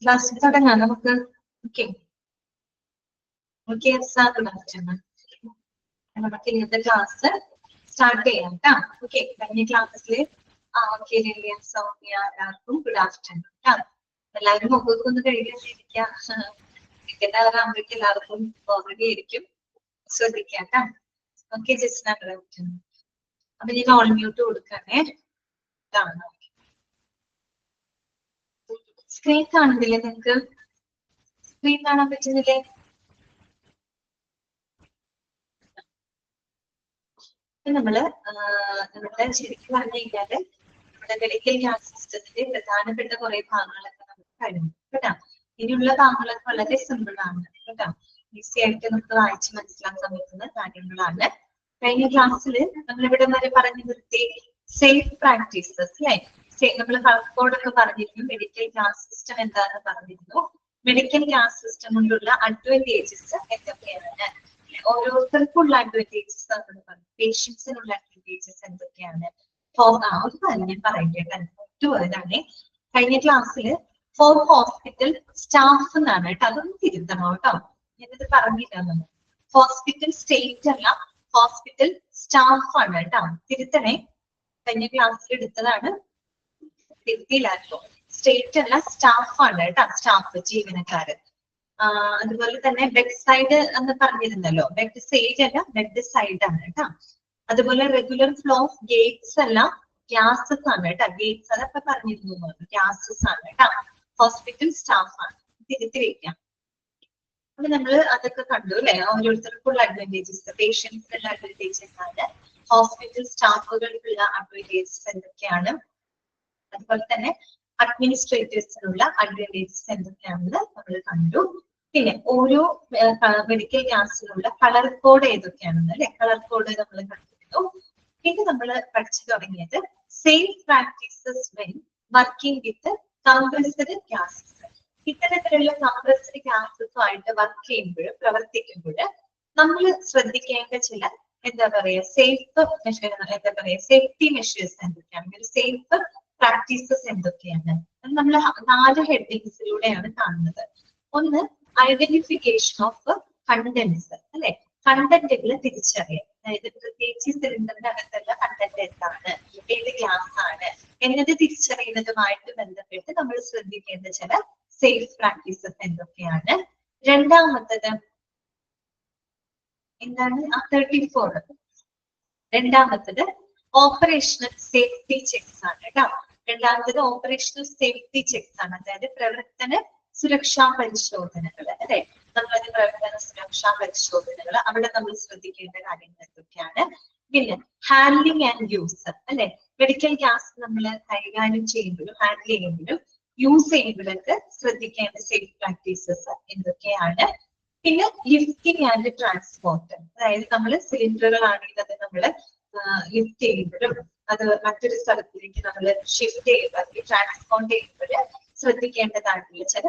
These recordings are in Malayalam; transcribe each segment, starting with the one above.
ക്ലാസ് തുടങ്ങാം നമുക്ക്. ഓക്കെ ഓക്കെ നമുക്ക് ഇന്നത്തെ ക്ലാസ് സ്റ്റാർട്ട് ചെയ്യാം കേട്ടോ. ഓക്കെ, കഴിഞ്ഞ ക്ലാസ്സിൽ സൗമ്യ എല്ലാവർക്കും ഗുഡ് ആഫ്റ്റർനൂൺ കേട്ടോ. എല്ലാവരും മുഖമൊക്കെ ഒന്ന് കഴുകിയിരിക്കാം. ആകുമ്പോഴേക്കും എല്ലാവർക്കും ഓൾറെഡി ആയിരിക്കും. ശ്രദ്ധിക്കാം കേട്ടോ. ഓക്കെ ജസ്റ്റ് അപ്പൊ ഞാൻ ഓൾ മ്യൂട്ട് കൊടുക്കണേ. സ്ക്രീൻ കാണുന്നില്ലേ നിങ്ങൾക്ക്? സ്ക്രീൻ കാണാൻ പറ്റുന്നില്ലേ? നമ്മുടെ ശരിക്കും പറഞ്ഞു കഴിഞ്ഞാല് നമ്മുടെ മെഡിക്കൽ ഗ്യാസ് സിസ്റ്റത്തിന്റെ പ്രധാനപ്പെട്ട കുറെ ഭാഗങ്ങളൊക്കെ നമുക്ക് കഴിഞ്ഞു കേട്ടോ. ഇനിയുള്ള ഭാഗങ്ങളൊക്കെ വളരെ സിമ്പിൾ ആണ് കേട്ടോ. ഈസി ആയിട്ട് നമുക്ക് വായിച്ച് മനസ്സിലാക്കാൻ പറ്റുന്ന കാര്യങ്ങളാണ്. കഴിഞ്ഞ ക്ലാസ്സിൽ നമ്മളിവിടെ വരെ പറഞ്ഞു നിർത്തി സേഫ് പ്രാക്ടീസസ് അല്ലെ. നമ്മൾ കോഡൊക്കെ പറഞ്ഞിരുന്നു. മെഡിക്കൽ ഗ്യാസ് സിസ്റ്റം എന്താണെന്ന് പറഞ്ഞിരുന്നു. മെഡിക്കൽ ഗ്യാസ് സിസ്റ്റം കൊണ്ടുള്ള അഡ്വാൻറ്റേജസ് എന്തൊക്കെയാണ്, ഓരോരുത്തർക്കുള്ള അഡ്വാൻറ്റേജസ് പറഞ്ഞു. പേഷ്യൻസിനുള്ള അഡ്വാൻറ്റേജസ് എന്തൊക്കെയാണ്? ഒരു കാര്യം ഞാൻ പറയട്ടെ, കഴിഞ്ഞ ക്ലാസ്സിൽ ഫോർ ഹോസ്പിറ്റൽ സ്റ്റാഫ് എന്നാണ് കേട്ടോ. അതൊന്നും തിരുത്തണം കേട്ടോ. ഞാനിത് പറഞ്ഞില്ല. ഹോസ്പിറ്റൽ സ്റ്റേറ്റ് അല്ല, ഹോസ്പിറ്റൽ സ്റ്റാഫ് ആണ് കേട്ടോ. തിരുത്തണേ. കഴിഞ്ഞ ക്ലാസ്സിൽ എടുത്തതാണ്, തിരുത്തിയില്ലാട്ടോ. സ്റ്റേറ്റ് അല്ല, സ്റ്റാഫ് ആണ് കേട്ടോ. സ്റ്റാഫ് ജീവനക്കാര്. അതുപോലെ തന്നെ ബെഡ് സൈഡ് എന്ന് പറഞ്ഞിരുന്നല്ലോ. ബെഡ് സൈഡ് അല്ല, ബെഡ് സൈഡ് ആണ് കേട്ടോ. അതുപോലെ റെഗുലർ ഫ്ലോ ഓഫ് ഗേറ്റ്സ് അല്ല, ഗ്യാസസ് ആണ് കേട്ടോ. ഗേറ്റ്സ് അതൊക്കെ പറഞ്ഞിരുന്നു. ഗ്യാസസ് ആണ് കേട്ടോ. ഹോസ്പിറ്റൽ സ്റ്റാഫ് ആണ്. തിരുത്തി വയ്ക്കാം. അപ്പൊ നമ്മൾ അതൊക്കെ കണ്ടു അല്ലെ. ഓരോരുത്തർക്കുള്ള അഡ്വാൻറ്റേജസ്, പേഷ്യൻസിനുള്ള അഡ്വാൻറ്റേജസ് ആണ്. ഹോസ്പിറ്റൽ സ്റ്റാഫുകൾക്കുള്ള അഡ്വാൻറ്റേജസ് എന്തൊക്കെയാണ്? അതുപോലെ തന്നെ അഡ്മിനിസ്ട്രേറ്റേഴ്സിനുള്ള അഡ്വാൻറ്റേജസ് എന്തൊക്കെയാണെന്ന് നമ്മൾ കണ്ടു. പിന്നെ ഓരോ മെഡിക്കൽ ഗ്യാസിനുള്ള കളർ കോഡ് ഏതൊക്കെയാണെന്ന് അല്ലെ. കളർ കോഡ് നമ്മൾ കണ്ടിരുന്നു. പിന്നെ നമ്മൾ പഠിച്ചു തുടങ്ങിയത് safe practices when working with compressed gases. ഇത്തരത്തിലുള്ള കംപ്രസ്ഡ് ഗ്യാസസുമായിട്ട് വർക്ക് ചെയ്യുമ്പോഴും പ്രവർത്തിക്കുമ്പോൾ നമ്മൾ ശ്രദ്ധിക്കേണ്ട ചില എന്താ പറയാ സേഫ്റ്റി മെഷേഴ്സ് എന്തൊക്കെയാണ്, സേഫ് പ്രാക്ടീസസ് എന്തൊക്കെയാണ്, നമ്മൾ 4 ഹെഡിങ്സിലൂടെയാണ് കാണുന്നത്. ഒന്ന് ഐഡന്റിഫിക്കേഷൻ ഓഫ് കണ്ടന്റ്സ് അല്ലെ. കണ്ടന്റുകൾ തിരിച്ചറിയാം. അതായത് പ്രത്യേകിച്ച് സിലിണ്ടറിന്റെ അകത്തുള്ള കണ്ടന്റ് എന്താണ്, ഏത് ഗ്യാസ് ആണ് എന്നത് തിരിച്ചറിയുന്നതുമായിട്ട് ബന്ധപ്പെട്ട് നമ്മൾ ശ്രദ്ധിക്കേണ്ട ചില സേഫ് പ്രാക്ടീസസ് എന്തൊക്കെയാണ്. രണ്ടാമത്തത് എന്താണ്? 34. രണ്ടാമത്തത് ഓപ്പറേഷണൽ സേഫ്റ്റി ചെക്സ് ആണ് കേട്ടോ. രണ്ടാമത്തത് ഓപ്പറേഷണൽ സേഫ്റ്റി ചെക്സ് ആണ്. അതായത് പ്രവർത്തന സുരക്ഷാ പരിശോധനകൾ അല്ലെ. നമ്മളത് പ്രവർത്തന സുരക്ഷാ പരിശോധനകൾ അവിടെ നമ്മൾ ശ്രദ്ധിക്കേണ്ട കാര്യങ്ങൾ എന്തൊക്കെയാണ്. പിന്നെ ഹാൻഡ്ലിംഗ് ആൻഡ് യൂസ് അല്ലെ. മെഡിക്കൽ ഗ്യാസ് നമ്മൾ കൈകാര്യം ചെയ്യുമ്പോഴും ഹാൻഡിൽ ചെയ്യുമ്പോഴും യൂസ് ചെയ്യുമ്പോഴൊക്കെ ശ്രദ്ധിക്കേണ്ട സേഫ് പ്രാക്ടീസസ് എന്തൊക്കെയാണ്. പിന്നെ ലിഫ്റ്റിംഗ് ആൻഡ് ട്രാൻസ്പോർട്ട്, അതായത് നമ്മൾ സിലിണ്ടറുകളാണെങ്കിൽ അത് നമ്മൾ ലിഫ്റ്റ് ചെയ്യുമ്പോഴും അത് മറ്റൊരു സ്ഥലത്തിലേക്ക് നമ്മൾ ഷിഫ്റ്റ് ചെയ്യുമ്പോൾ ട്രാൻസ്പോർട്ട് ചെയ്യുമ്പോൾ ശ്രദ്ധിക്കേണ്ടതായിട്ടുള്ള ചില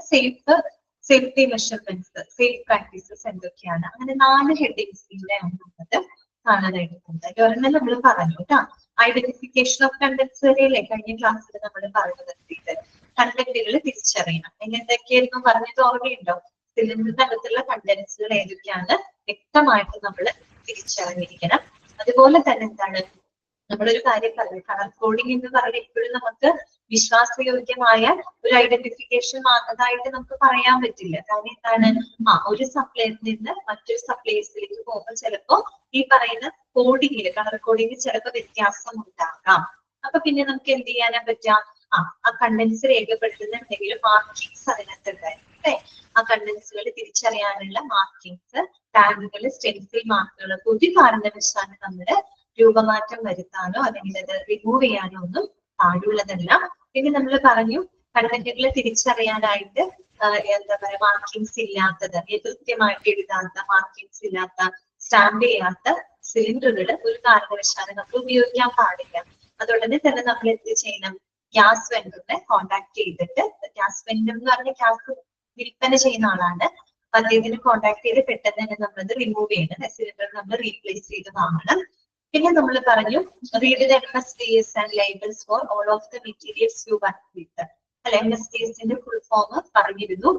സേഫ്റ്റി മെഷർമെന്റ്സ്, സേഫ് പ്രാക്ടീസസ് എന്തൊക്കെയാണ്. അങ്ങനെ 4 ഹെഡിങ്സിലൂടെയാണ് നമ്മളത് കാണാനായിട്ടുണ്ട്. ഒരെണ്ണം നമ്മൾ പറഞ്ഞു കേട്ടോ. ഐഡന്റിഫിക്കേഷൻ ഓഫ് കണ്ടന്റ്സ് വരെയല്ലേ കഴിഞ്ഞ ക്ലാസ്സിൽ നമ്മൾ പറഞ്ഞു നിർത്തിയിട്ട്. കണ്ടന്റുകൾ തിരിച്ചറിയണം. എന്തൊക്കെയായിരുന്നു പറഞ്ഞത് ഓർമ്മയുണ്ടോ? സിലിണ്ടറിന്റെ അകത്തുള്ള കണ്ടന്റ്സുകൾ ഏതൊക്കെയാണ് വ്യക്തമായിട്ട് നമ്മൾ തിരിച്ചറിഞ്ഞിരിക്കണം. അതുപോലെ തന്നെ എന്താണ്, നമ്മളൊരു കാര്യം പറഞ്ഞു, കളർ കോഡിംഗ് എന്ന് പറഞ്ഞാൽ എപ്പോഴും നമുക്ക് വിശ്വാസയോഗ്യമായ ഒരു ഐഡന്റിഫിക്കേഷൻ അതായിട്ട് നമുക്ക് പറയാൻ പറ്റില്ല. കാരണം എന്താണ്, ഒരു സപ്ലൈസിൽ നിന്ന് മറ്റൊരു സപ്ലൈസിലേക്ക് പോകുമ്പോൾ ചിലപ്പോ ഈ പറയുന്ന കോഡിങ്ങില് കളർ കോഡിങ്ങിൽ ചിലപ്പോൾ വ്യത്യാസം ഉണ്ടാകാം. അപ്പൊ പിന്നെ നമുക്ക് എന്ത് ചെയ്യാനാ പറ്റാം? ആ കണ്ടന്റ്സ് രേഖപ്പെടുത്തുന്നുണ്ടെങ്കിൽ മാർക്കിങ്സ് അതിനകത്തുണ്ടായിരിക്കും അല്ലെ. ആ കണ്ടന്റ്സുകൾ തിരിച്ചറിയാനുള്ള മാർക്കിങ്സ്, ടാഗുകൾ, സ്റ്റെൻസിൽ മാർക്കുകൾ ഒരു കാരണവശാലും നമ്മുടെ രൂപമാറ്റം വരുത്താനോ അല്ലെങ്കിൽ അത് റിമൂവ് ചെയ്യാനോ ഒന്നും പാടുള്ളതല്ല. പിന്നെ നമ്മൾ പറഞ്ഞു കണ്ടന്റുകൾ തിരിച്ചറിയാനായിട്ട് എന്താ പറയാ മാർക്കിങ്സ് ഇല്ലാത്തത്, കൃത്യമായിട്ട് എഴുതാത്ത, മാർക്കിങ്സ് ഇല്ലാത്ത, സ്റ്റാമ്പ് ചെയ്യാത്ത സിലിണ്ടറുകൾ ഒരു കാരണവശാലും നമ്മൾ ഉപയോഗിക്കാൻ പാടില്ല. അതുകൊണ്ട് തന്നെ നമ്മൾ എന്ത് ചെയ്യണം? ഗ്യാസ് വെൻഡറിനെ കോണ്ടാക്ട് ചെയ്തിട്ട്, ഗ്യാസ് വെൻഡർ എന്ന് പറഞ്ഞ ഗ്യാസ് വിൽപ്പന ചെയ്യുന്ന ആളാണ്. അദ്ദേഹത്തിന് കോൺടാക്ട് ചെയ്ത് പെട്ടെന്ന് തന്നെ നമ്മളത് റിമൂവ് ചെയ്യണം. സിലിണ്ടർ നമ്മൾ റീപ്ലേസ് ചെയ്ത് വാങ്ങണം. പിന്നെ നമ്മൾ പറഞ്ഞു read the MSDS and labels for all of the materials you work with. അല്ലെ, MSDSന്റെ ഫുൾ ഫോം പറഞ്ഞിരുന്നു.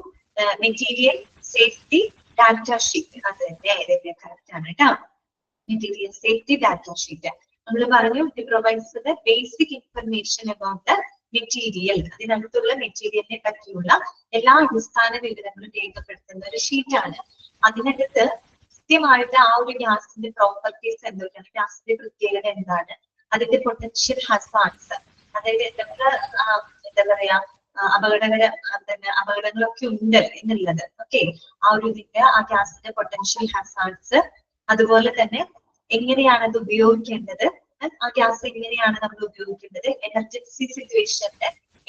Material safety data sheet. അത് തന്നെ ഏതൊക്കെ കറക്റ്റ് ആണ് കേട്ടോ. മെറ്റീരിയൽ സേഫ്റ്റി ഡാറ്റ ഷീറ്റ് നമ്മൾ പറഞ്ഞു it provides the basic information about the material. അതിനകത്തുള്ള മെറ്റീരിയലിനെ പറ്റിയുള്ള എല്ലാ അടിസ്ഥാന വിവരങ്ങളും രേഖപ്പെടുത്തുന്ന ഒരു ഷീറ്റാണ്. അതിനകത്ത് കൃത്യമായിട്ട് ആ ഒരു ഗ്യാസിന്റെ പ്രോപ്പർട്ടീസ് എന്തൊക്കെയാണ്, ഗ്യാസിന്റെ പ്രത്യേകത എന്താണ്, അതിന്റെ പൊട്ടൻഷ്യൽ ഹസാർഡ്സ്, അതായത് എന്തൊക്കെ എന്താ പറയാ അപകടങ്ങളൊക്കെ ഉണ്ട് എന്നുള്ളത്. ഓക്കെ, ആ ഒരു ഇതിന്റെ ആ ഗ്യാസിന്റെ പൊട്ടൻഷ്യൽ ഹസാർഡ്സ്, അതുപോലെ തന്നെ എങ്ങനെയാണ് അത് ഉപയോഗിക്കേണ്ടത്, ആ ഗ്യാസ് എങ്ങനെയാണ് നമ്മൾ ഉപയോഗിക്കേണ്ടത്, എമർജൻസി സിറ്റുവേഷനിൽ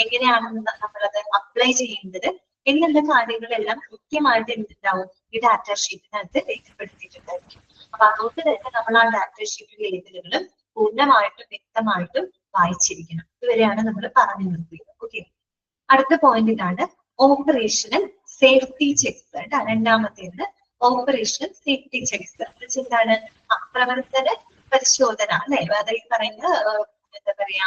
എങ്ങനെയാണ് നമ്മളത് അപ്ലൈ ചെയ്യേണ്ടത് എന്നുള്ള കാര്യങ്ങളെല്ലാം കൃത്യമായിട്ട് എന്തുണ്ടാവും ഈ ഡാറ്റ ഷീറ്റിനകത്ത് രേഖപ്പെടുത്തിയിട്ടുണ്ടായിരിക്കും. അപ്പൊ അതുകൊണ്ട് തന്നെ നമ്മൾ ആ ഡാറ്റ ഷീറ്റ് ലേബലുകളും പൂർണ്ണമായിട്ടും വ്യക്തമായിട്ടും വായിച്ചിരിക്കണം. ഇതുവരെയാണ് നമ്മൾ പറഞ്ഞു നിർത്തിയത്. ഓക്കെ, അടുത്ത പോയിന്റ് ഇതാണ് ഓപ്പറേഷണൽ സേഫ്റ്റി ചെക്സ്. രണ്ടാമത്തേത് ഓപ്പറേഷണൽ സേഫ്റ്റി ചെക്സ് എന്താണ്? പ്രവർത്തന പരിശോധന അല്ലെ, അതായത് പറയുന്ന എന്താ പറയാ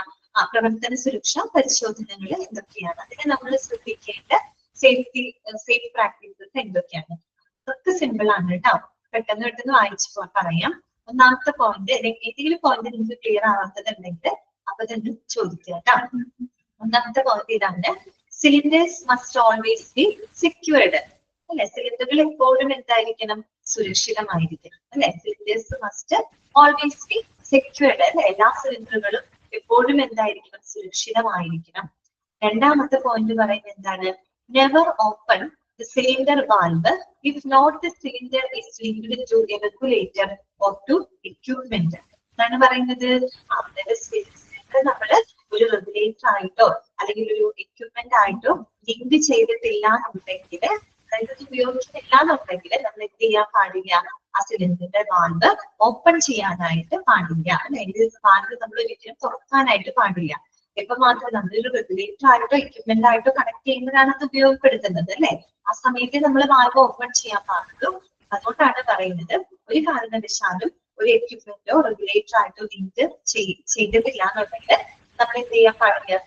പ്രവർത്തന സുരക്ഷാ പരിശോധനകൾ എന്തൊക്കെയാണ്, അതിന് നമ്മൾ ശ്രദ്ധിക്കേണ്ട സേഫ് പ്രാക്ടീസസ് എന്തൊക്കെയാണ്. അതൊക്കെ സിമ്പിൾ ആണ് കേട്ടോ. പെട്ടെന്ന് വായിച്ചു പറയാം. ഒന്നാമത്തെ പോയിന്റ്, ഏതെങ്കിലും പോയിന്റ് നിങ്ങൾക്ക് ക്ലിയർ ആവാത്തതുണ്ടെങ്കിൽ അപ്പൊ തന്നെ ചോദിക്കുക കേട്ടോ. ഒന്നാമത്തെ പോയിന്റ് ഇതാണ്, cylinders must always be secured. അല്ലെ, സിലിണ്ടറുകൾ എപ്പോഴും എന്തായിരിക്കണം? സുരക്ഷിതമായിരിക്കണം. അല്ലെ, cylinders must always be secured. അല്ലെ, എല്ലാ സിലിണ്ടറുകളും എപ്പോഴും എന്തായിരിക്കണം? സുരക്ഷിതമായിരിക്കണം. രണ്ടാമത്തെ പോയിന്റ് പറയുന്നത് എന്താണ്? Never open the cylinder valve if not the cylinder is linked to a regulator or to equipment. എന്താണ് പറയുന്നത്? സിലിണ്ടർ നമ്മൾ ഒരു റെഗുലേറ്റർ ആയിട്ടോ അല്ലെങ്കിൽ ഒരു എക്യുപ്മെന്റ് ആയിട്ടോ ലിങ്ക് ചെയ്തിട്ടില്ല എന്നുണ്ടെങ്കിൽ, അതായത് ഉപയോഗിക്കുന്നില്ല എന്നുണ്ടെങ്കിൽ നമ്മൾ എന്ത് ചെയ്യാൻ പാടില്ല? ആ സിലിണ്ടറിന്റെ വാൽവ് ഓപ്പൺ ചെയ്യാനായിട്ട് പാടില്ല. അല്ലെങ്കിൽ വാൽവ് നമ്മൾ ഒരിക്കലും തുറക്കാനായിട്ട് പാടില്ല. ഇപ്പൊ മാത്രം നമ്മളൊരു റെഗുലേറ്റർ ആയിട്ടോ എക്യുപ്മെന്റ് ആയിട്ടോ കണക്ട് ചെയ്യുമ്പോഴാണ് അത് ഉപയോഗപ്പെടുത്തുന്നത് അല്ലെ. ആ സമയത്ത് നമ്മൾ വാൽവ് ഓപ്പൺ ചെയ്യാൻ പാടുള്ളൂ. അതുകൊണ്ടാണ് പറയുന്നത് ഒരു കാരണവശാലും ഒരു എക്യുപ്മെന്റോ റെഗുലേറ്റർ ആയിട്ടോ ലിങ്ക് ചെയ്തിട്ടില്ല എന്നുണ്ടെങ്കിൽ നമ്മൾ എന്ത് ചെയ്യാൻ പാടില്ല?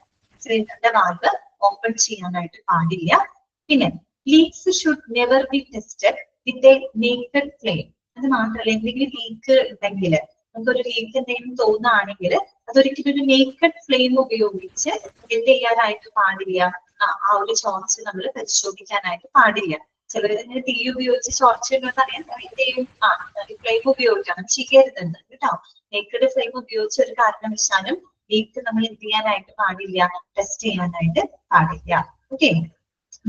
സിലിണ്ടറിന്റെ വാൽവ് ഓപ്പൺ ചെയ്യാനായിട്ട് പാടില്ല. പിന്നെ leaks should never be tested with a naked flame. അത് മാത്രമല്ല, എന്തെങ്കിലും ലീക്ക് ഉണ്ടെങ്കിൽ, നമുക്കൊരു ലീക്ക് എന്തെങ്കിലും തോന്നുകയാണെങ്കിൽ അതൊരിക്കലും ഒരു നേക്കഡ് ഫ്ലെയിം ഉപയോഗിച്ച് എന്ത് ചെയ്യാനായിട്ട് പാടില്ല? ആ ഒരു ചോർച്ച നമ്മൾ പരിശോധിക്കാനായിട്ട് പാടില്ല. ചിലർ തന്നെ തീ ഉപയോഗിച്ച് ചോർച്ച ഉണ്ടെന്ന് അറിയാൻ എന്ത് ചെയ്യും? ഫ്ലെയിം ഉപയോഗിക്കണം, ചെയ്യരുതെന്ന് കേട്ടോ. നേക്കഡ് ഫ്ലെയിം ഉപയോഗിച്ച് ഒരു കാരണവശാലും ലീക്ക് നമ്മൾ എന്ത് ചെയ്യാനായിട്ട് പാടില്ല? ടെസ്റ്റ് ചെയ്യാനായിട്ട് പാടില്ല. Okay,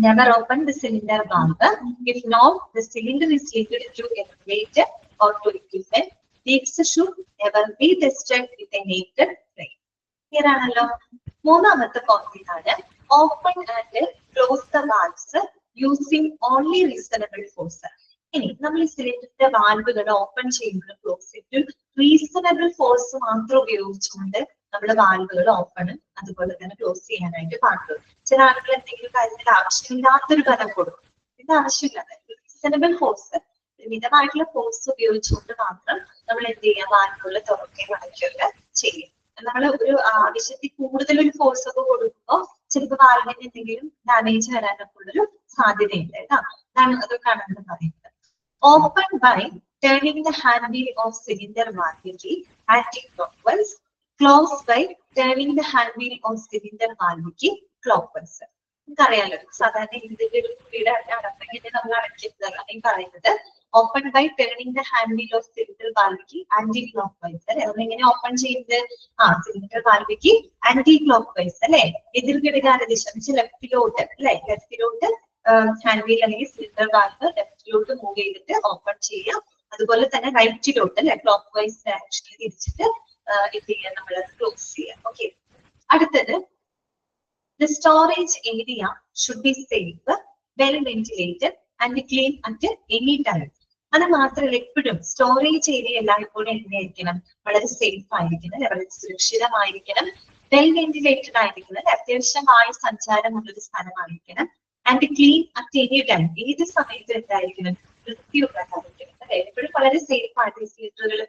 never open the cylinder valve if not the cylinder is linked to a regulator or to equipment. Leaks should never be tested with a naked flame. Clear ആണല്ലോ. മൂന്നാമത്തെ പോയിന്റ് ആണ് open and close the valves using only reasonable force. ഇനി നമ്മൾ ഈ സിലിണ്ടറിന്റെ വാൽവുകൾ ഓപ്പൺ ചെയ്യുമ്പോൾ ക്ലോസ് ചെയ്തിട്ട് റീസണബിൾ ഫോഴ്സ് മാത്രം ഉപയോഗിച്ചുകൊണ്ട് നമ്മുടെ വാൽവുകൾ ഓപ്പണും അതുപോലെ തന്നെ ക്ലോസ് ചെയ്യാനായിട്ട് പാടുള്ളൂ. ചില ആളുകൾ എന്തെങ്കിലും കാര്യത്തിൽ ആവശ്യമില്ലാത്തൊരു ബലം കൊടുക്കും. ഇത് ആവശ്യമില്ലാതെ റീസണബിൾ ഫോഴ്സ്, മിതമായിട്ടുള്ള ഫോഴ്സ് ഉപയോഗിച്ചുകൊണ്ട് മാത്രം നമ്മൾ എന്ത് ചെയ്യുക? വാൽവുകൾ തുറക്കുകയും അടയ്ക്കുകയൊക്കെ ചെയ്യും. നമ്മൾ ഒരു ആവശ്യത്തിൽ കൂടുതൽ ഒരു ഫോഴ്സ് ഒക്കെ കൊടുക്കുമ്പോൾ ചിലപ്പോൾ വാൽവിന് എന്തെങ്കിലും ഡാമേജ് വരാനൊക്കെ ഉള്ളൊരു സാധ്യതയുണ്ട് കേട്ടോ. അതൊക്കെയാണ് നമ്മൾ പറയുന്നത്. Open by turning the hand wheel of cylinder valve anti-clockwise, close by turning the hand wheel of cylinder valve clockwise. നമുക്കറിയാലോ, സാധാരണ ഇതിന്റെ ഒരു കുപ്പിയുടെ അടപ്പിങ്ങനെ നമ്മൾ അടയ്ക്കുന്നത് പറയുന്നത് open by turning the hand wheel of cylinder valve anticlockwise അല്ലെ. നമ്മളെങ്ങനെ ഓപ്പൺ ചെയ്യുന്നത്? Cylinder valve anticlockwise അല്ലെ, എതിർ ഘടികാര ദിശ ലെഫ്റ്റിലോട്ട് അല്ലെ, ലെഫ്റ്റിലോട്ട് ഹാൻഡ് വീൽ അല്ലെങ്കിൽ സിലിണ്ടർ വാൽവ് ലെഫ്റ്റിലോട്ട് മൂവ് ചെയ്തിട്ട് ഓപ്പൺ ചെയ്യാം. അതുപോലെ തന്നെ റൈറ്റിലോട്ട് അല്ലെ, ക്ലോക്ക് വൈസ് ഡയറക്ഷനിൽ തിരിച്ചിട്ട് എന്ത് ചെയ്യാം? നമ്മൾ ക്ലോസ് ചെയ്യാം. ഓക്കെ, അടുത്തത് the storage area should be safe, well ventilated and clean at any time. അത് മാത്രമല്ല, എപ്പോഴും സ്റ്റോറേജ് ഏരിയ എല്ലായ്പ്പോഴും എങ്ങനെയായിരിക്കണം? വളരെ സേഫ് ആയിരിക്കണം, വളരെ സുരക്ഷിതമായിരിക്കണം, വെൽ വെന്റിലേറ്റഡ് ആയിരിക്കണം, അത്യാവശ്യം വായു സഞ്ചാരമുള്ളൊരു സ്ഥലമായിരിക്കണം, and clean at any time. ഏത് സമയത്ത് എന്തായിരിക്കണം? വൃത്തിയുള്ളതായിരിക്കണം. അല്ലെ? എപ്പോഴും വളരെ സേഫ് ആയിട്ട് ഈ സിലിണ്ടറുകൾ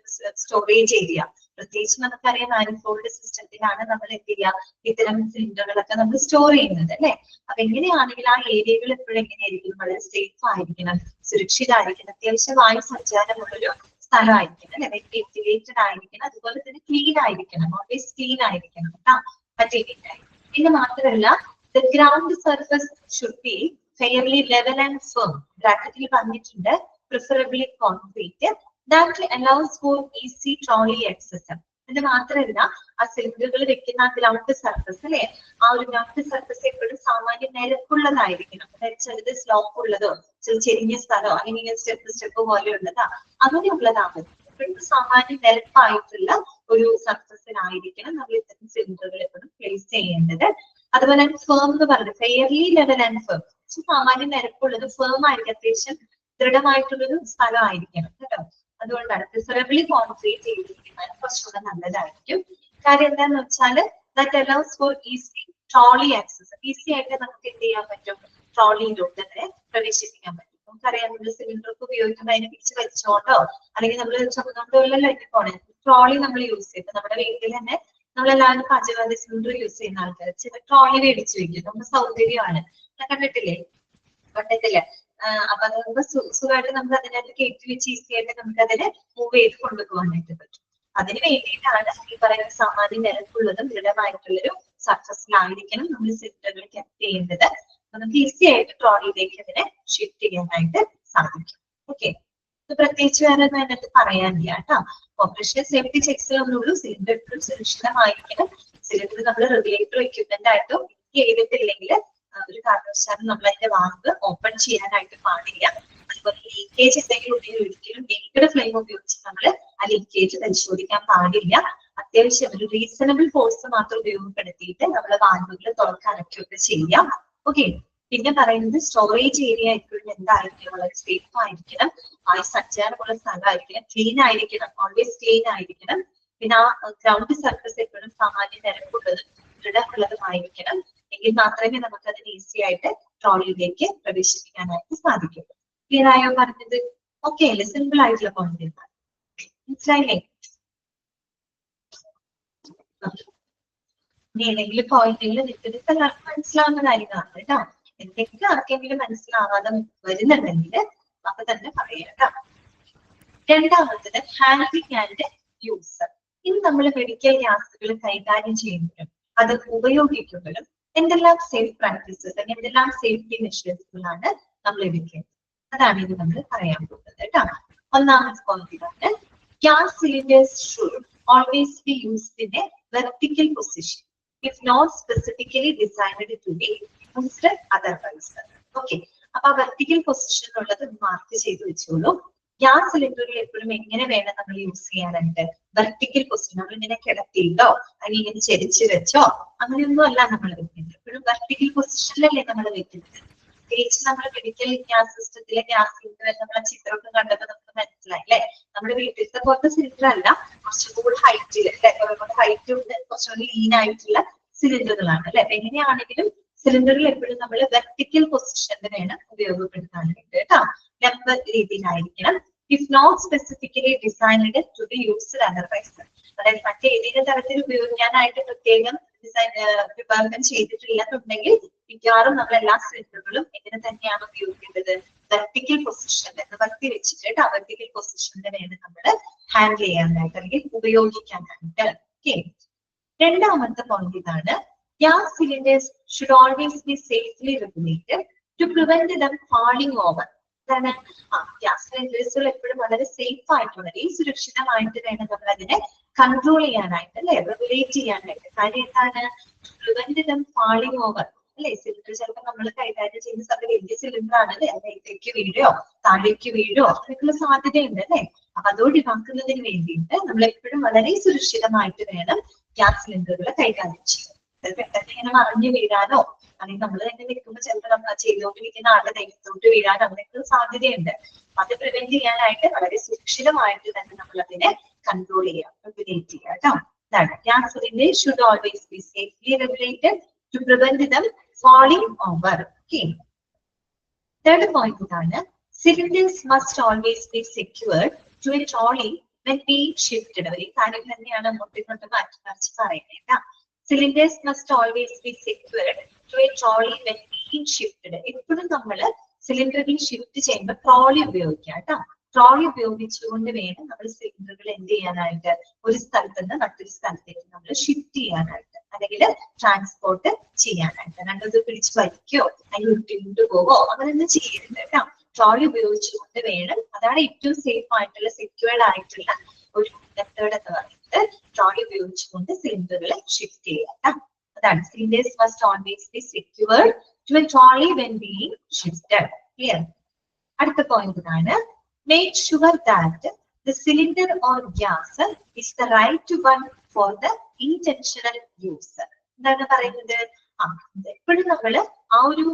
സ്റ്റോറേജ് ഏരിയ, പ്രത്യേകിച്ച് നമുക്കറിയാം മാനിഫോൾഡ് സിസ്റ്റത്തിലാണ് നമ്മൾ എന്ത് ചെയ്യുക, ഇത്തരം സിലിണ്ടറുകളൊക്കെ നമ്മൾ സ്റ്റോർ ചെയ്യുന്നത് അല്ലെ. അപ്പൊ എങ്ങനെയാണെങ്കിൽ ആ ഏരിയകൾ എപ്പോഴും എങ്ങനെയായിരിക്കും? വളരെ സേഫ് ആയിരിക്കണം, സുരക്ഷിതമായിരിക്കണം, അത്യാവശ്യം വായു സഞ്ചാരമുള്ളൊരു സ്ഥലമായിരിക്കണം അല്ലെ, വെന്റിലേറ്റഡ് ആയിരിക്കണം, അതുപോലെ തന്നെ ക്ലീൻ ആയിരിക്കണം, ഓൾവേസ് ക്ലീൻ ആയിരിക്കണം കേട്ടോ പറ്റിയിട്ടായി. പിന്നെ മാത്രമല്ല the ground surface should be fairly level and firm. ബ്രാക്കറ്റിൽ പറഞ്ഞിട്ടുണ്ട് preferably concrete that allows for easy trolley access. ഇത് മാത്രമല്ല ആ സിലിണ്ടറുകൾ വെക്കുന്ന ആ ഗ്രൗണ്ട് സർഫസ് അല്ലെ, ആ ഒരു ഗ്രൗണ്ട് സർഫസ് എപ്പോഴും സാമാന്യം നിരക്കുള്ളതായിരിക്കണം. അതായത് ചിലത് സ്ലോപ്പ് ഉള്ളതോ ചെരിഞ്ഞ സ്ഥലമോ അങ്ങനെ സ്റ്റെപ്പ് പോലെയുള്ളതാ അങ്ങനെയുള്ളതാണ്. എപ്പോഴും സാമാന്യം നിരപ്പായിട്ടുള്ള ഒരു സർഫസിലായിരിക്കണം നമ്മൾ ഇത്തരം സിലിണ്ടറുകൾ എപ്പോഴും പ്ലേസ് ചെയ്യേണ്ടത്. അതുപോലെ തന്നെ ഫേം എന്ന് പറയുന്നത് ഫെയർലി ലെവൽ ആൻഡ് ഫേം, സാമാന്യം നിരക്കുള്ളത് ഫേം ആയിരിക്കും, അത്യാവശ്യം ദൃഢമായിട്ടുള്ളൊരു സ്ഥലമായിരിക്കണം കേട്ടോ. അതുകൊണ്ടാണ് പ്രിഫറബിളി കോൺക്രീറ്റ് ചെയ്തിരിക്കുന്നത് കുറച്ചുകൂടെ നല്ലതായിരിക്കും. കാര്യം എന്താന്ന് വെച്ചാല് that allows for easy trolley access. Easy ആയിട്ട് നമുക്ക് എന്ത് ചെയ്യാൻ പറ്റും? ട്രോളിയിലോട്ട് തന്നെ പ്രവേശിപ്പിക്കാൻ പറ്റും. നമുക്കറിയാം നമ്മൾ സിലിണ്ടർക്ക് ഉപയോഗിക്കുമ്പോൾ അതിനെ പിടിച്ച് വെച്ചോണ്ടോ അല്ലെങ്കിൽ നമ്മൾ ചുമന്നുകൊണ്ടോ അല്ലല്ലോ അതിന് പോണേ. ട്രോളി നമ്മൾ യൂസ് ചെയ്യും. നമ്മുടെ വീട്ടിൽ തന്നെ നമ്മളെല്ലാവരും പാചകവാത സിലിണ്ടർ യൂസ് ചെയ്യുന്ന ആൾക്കാർ ചില ട്രോളി മേടിച്ച് വെക്കും. നമുക്ക് സൗകര്യമാണ്. കണ്ടിട്ടില്ലേ? കണ്ടിട്ടില്ല. അപ്പൊ അത് നമുക്ക് സുഖമായിട്ട് നമുക്ക് അതിനകത്ത് കയറ്റി വെച്ച് ഈസി ആയിട്ട് നമുക്ക് അതിനെ മൂവ് ചെയ്ത് കൊണ്ടുപോകാനായിട്ട് പറ്റും. അതിന് വേണ്ടിയിട്ടാണ് ഈ പറയുന്ന സാമാന്യം നിരക്കുള്ളതും ദൃഢമായിട്ടുള്ളൊരു സർഫസിലായിരിക്കണം നമ്മൾ സിലിണ്ടറുകൾ കെപ്റ്റ് ചെയ്യേണ്ടത്. നമുക്ക് ഈസി ആയിട്ട് ട്രോളിയിലേക്ക് അതിനെ ഷിഫ്റ്റ് ചെയ്യാനായിട്ട് സാധിക്കും. ഓക്കെ, ഇത് പ്രത്യേകിച്ച് വേറെ ഒന്നും അതിനകത്ത് പറയാനില്ല കേട്ടോ. ഓപ്പറേഷൻ സേഫ്റ്റി ചെക്സ് ഒന്നുള്ളൂ. സിലിണ്ടർ എപ്പോഴും സുരക്ഷിതമായിരിക്കണം. സിലിണ്ടർ നമ്മൾ റെഗുലേറ്റർ എക്യുപ്മെന്റ് ആയിട്ടോ ചെയ്തിട്ടില്ലെങ്കിൽ ഒരു കാരണവശാലും നമ്മൾ അതിന്റെ വാൽവ് ഓപ്പൺ ചെയ്യാനായിട്ട് പാടില്ല. അതുപോലെ ലീക്കേജ് എന്തെങ്കിലും ഉണ്ടെങ്കിൽ ഒരിക്കലും നേരിട്ട് ഫ്ലെയിം ഉപയോഗിച്ച് നമ്മൾ ആ ലീക്കേജ് പരിശോധിക്കാൻ പാടില്ല. അത്യാവശ്യം ഒരു റീസണബിൾ ഫോഴ്സ് മാത്രം ഉപയോഗപ്പെടുത്തിയിട്ട് നമ്മൾ വാൽവുകൾ തുറക്കാനൊക്കെ ചെയ്യാം. ഓക്കെ, പിന്നെ പറയുന്നത് സ്റ്റോറേജ് ഏരിയ എപ്പോഴും എന്തായിരിക്കണം? വളരെ സേഫ് ആയിരിക്കണം, വായു സഞ്ചാരമുള്ള സ്ഥലമായിരിക്കണം, ക്ലീൻ ആയിരിക്കണം, ഓൾവേസ് ക്ലീൻ ആയിരിക്കണം. പിന്നെ ആ ഗ്രൗണ്ട് സർഫസ് എപ്പോഴും സാമാന്യ നിരക്കുള്ളതും ദൃഢമുള്ളതുമായിരിക്കണം. എങ്കിൽ മാത്രമേ നമുക്ക് അതിന് ഈസി ആയിട്ട് ട്രോളിയിലേക്ക് പ്രവേശിപ്പിക്കാനായിട്ട് സാധിക്കും. ക്ലിയർ ആയോ പറഞ്ഞത്? ഓക്കെ അല്ലേ? സിമ്പിൾ ആയിട്ടുള്ള പോയിന്റ് മനസ്സിലായില്ലേ? ഇനി ഏതെങ്കിലും പോയിന്റിൽ നിങ്ങൾക്ക് മനസ്സിലാവുന്ന കാര്യങ്ങളാണ് കേട്ടോ. എന്തെങ്കിലും ആർക്കെങ്കിലും മനസ്സിലാവാതെ വരുന്നുണ്ടെങ്കിൽ അപ്പൊ തന്നെ പറയാം കേട്ടോ. രണ്ടാമത്തത് ഹാൻഡ്ലിംഗ് ആൻഡ് യൂസ്. ഇനി നമ്മൾ മെഡിക്കൽ ഗ്യാസുകൾ കൈകാര്യം ചെയ്യുമ്പോഴും അത് ഉപയോഗിക്കുമ്പോഴും എന്തെല്ലാം സേഫ് പ്രാക്ടീസസ് അല്ലെങ്കിൽ എന്തെല്ലാം സേഫ്റ്റി മെഷേഴ്സുകളാണ് നമ്മൾ എടുക്കേണ്ടത്, അതാണ് ഇത് നമ്മൾ പറയാൻ പോകുന്നത് കേട്ടോ. ഒന്നാമത്തെ പോയിന്റ് ഇതാണ്, gas cylinders should always be used in a vertical position if not specifically designed to be used otherwise. Okay, അപ്പൊ ആ വെർട്ടിക്കൽ പൊസിഷനിലുള്ളത് മാർക്ക് ചെയ്ത് വെച്ചോളൂ. ഗ്യാസ് സിലിണ്ടറുകൾ എപ്പോഴും എങ്ങനെ വേണം നമ്മൾ യൂസ് ചെയ്യാനായിട്ട്? Vertical position. നമ്മൾ ഇങ്ങനെ കിടത്തിയിട്ടോ അല്ലെങ്കിൽ ഇങ്ങനെ ചെരിച്ച് വെച്ചോ അങ്ങനെയൊന്നും അല്ല നമ്മൾ വെക്കുന്നത്. എപ്പോഴും വെർട്ടിക്കൽ പൊസിഷനിലല്ലേ നമ്മൾ വെക്കുന്നത്. പ്രത്യേകിച്ച് നമ്മുടെ മെഡിക്കൽ ഗ്യാസ് സിസ്റ്റത്തിലെ ഗ്യാസ് സിലിണ്ടർ നമ്മളെ ചിത്രമൊക്കെ കണ്ടപ്പോൾ നമുക്ക് മനസ്സിലായി അല്ലെ. നമ്മുടെ വീട്ടിലത്തെ പോലത്തെ സിലിണ്ടർ അല്ല, കുറച്ചുകൂടി ഹൈറ്റിൽ അല്ലെ, കുറച്ചുകൂടി ഹൈറ്റ് ഉണ്ട്, കുറച്ചുകൂടി ലീൻ ആയിട്ടുള്ള സിലിണ്ടറുകളാണ് അല്ലെ. അപ്പൊ എങ്ങനെയാണെങ്കിലും സിലിണ്ടറിൽ എപ്പോഴും നമ്മൾ വെർട്ടിക്കൽ പൊസിഷനിൽ വേണം ഉപയോഗപ്പെടുത്താനായിട്ട് കേട്ടോ. ലംബ രീതിയിലായിരിക്കണം. If not specifically designed to be used otherwise. അതായത് മറ്റേതെങ്കിലും തരത്തിൽ ഉപയോഗിക്കാനായിട്ട് പ്രത്യേകം ഡിസൈൻ വിഭാഗം ചെയ്തിട്ടില്ലെന്നുണ്ടെങ്കിൽ മിക്കവാറും നമ്മൾ എല്ലാ സിലിണ്ടറുകളും എങ്ങനെ തന്നെയാണ് ഉപയോഗിക്കേണ്ടത്? വെർട്ടിക്കൽ പൊസിഷനിൽ നിവർത്തി വെച്ചിട്ട് കേട്ടോ, വെർട്ടിക്കൽ പൊസിഷനിൽ വേണം നമ്മൾ ഹാൻഡിൽ ചെയ്യാനായിട്ട് അല്ലെങ്കിൽ ഉപയോഗിക്കാനായിട്ട്. ഓക്കെ, രണ്ടാമത്തെ പോയിന്റ് ഇതാണ്, gas cylinders should always be safely regulated to prevent them falling over. Gas സിലിണ്ടേഴ്സുകൾ എപ്പോഴും വളരെ സേഫ് ആയിട്ട് വളരെ സുരക്ഷിതമായിട്ട് വേണം നമ്മൾ അതിനെ കൺട്രോൾ ചെയ്യാനായിട്ട് അല്ലെ, റെഗുലേറ്റ് ചെയ്യാനായിട്ട്. കാര്യം എന്താണ്? പ്രിവെന്റ് ദം ഫാളിങ് ഓവർ അല്ലെ. സിലിണ്ടർ ചിലപ്പോൾ നമ്മൾ കൈകാര്യം ചെയ്യുന്ന സമയത്ത് വലിയ സിലിണ്ടർ ആണ് അല്ലെ, അതിലേക്ക് വീഴോ താഴേക്ക് വീഴോ അതിനുള്ള സാധ്യതയുണ്ട് അല്ലെ. അപ്പൊ അത് ഒഴിവാക്കുന്നതിന് വേണ്ടിയിട്ട് നമ്മൾ എപ്പോഴും വളരെ സുരക്ഷിതമായിട്ട് വേണം ഗ്യാസ് സിലിണ്ടറുകൾ കൈകാര്യം ചെയ്യാൻ. പെട്ടെന്ന് ഇങ്ങനെ മറിഞ്ഞു വീഴാനോ അല്ലെങ്കിൽ നമ്മൾ തന്നെ നിൽക്കുമ്പോൾ ചിലപ്പോൾ നമ്മൾ ചെയ്തുകൊണ്ടിരിക്കുന്ന ആളുടെ നെയ്ത്തോട്ട് വീഴാനോ അങ്ങനെയൊക്കെ സാധ്യതയുണ്ട്. അത് പ്രിവെന്റ് ചെയ്യാനായിട്ട് വളരെ സുരക്ഷിതമായിട്ട് തന്നെ നമ്മൾ അതിനെ കൺട്രോൾ ചെയ്യാം, റെഗുലേറ്റ് ചെയ്യാം കേട്ടോ. Gas cylinder should always be safely regulated to prevent them falling over. Okay, third point ഇതാണ്, cylinders must always be secured to a trolley when being shifted. ഈ കാര്യം തന്നെയാണ് അങ്ങോട്ടും ഇങ്ങോട്ടും മാറ്റി മറിച്ച് പറയുന്നത്. Cylinders must always be secured to a trolley when being shifted. എപ്പോഴും നമ്മൾ സിലിണ്ടറുകൾ ഷിഫ്റ്റ് ചെയ്യുമ്പോൾ ട്രോളി ഉപയോഗിക്കാം കേട്ടോ. ട്രോളി ഉപയോഗിച്ചുകൊണ്ട് വേണം നമ്മൾ സിലിണ്ടറുകൾ എന്ത് ചെയ്യാനായിട്ട്, ഒരു സ്ഥലത്ത് നിന്ന് മറ്റൊരു സ്ഥലത്തേക്ക് നമ്മൾ ഷിഫ്റ്റ് ചെയ്യാനായിട്ട് അല്ലെങ്കിൽ ട്രാൻസ്പോർട്ട് ചെയ്യാനായിട്ട്. രണ്ടത് പിടിച്ച് വലിക്കോ അല്ലെങ്കിൽ വിട്ടുകൊണ്ട് പോകോ അങ്ങനെയൊന്നും ചെയ്യരുത് കേട്ടോ. ട്രോളി ഉപയോഗിച്ചുകൊണ്ട് വേണം, അതാണ് ഏറ്റവും സേഫ് ആയിട്ടുള്ള സെക്യൂർഡ് ആയിട്ടുള്ള ഒരു മെത്തേഡ് എന്ന് പറയുന്നത്. ട്രോളി ഉപയോഗിച്ചുകൊണ്ട് സിലിണ്ടറുകൾ ഷിഫ്റ്റ് ചെയ്യാം. അതാണ് cylinders must always be secured to a trolley when being shifted. Clear? അടുത്ത പോയിന്റ് ഇതാണ്, make sure that the cylinder or gas is the right one for the intentional use. എന്താണ് പറയുന്നത്? എപ്പോഴും നമ്മൾ ആ ഒരു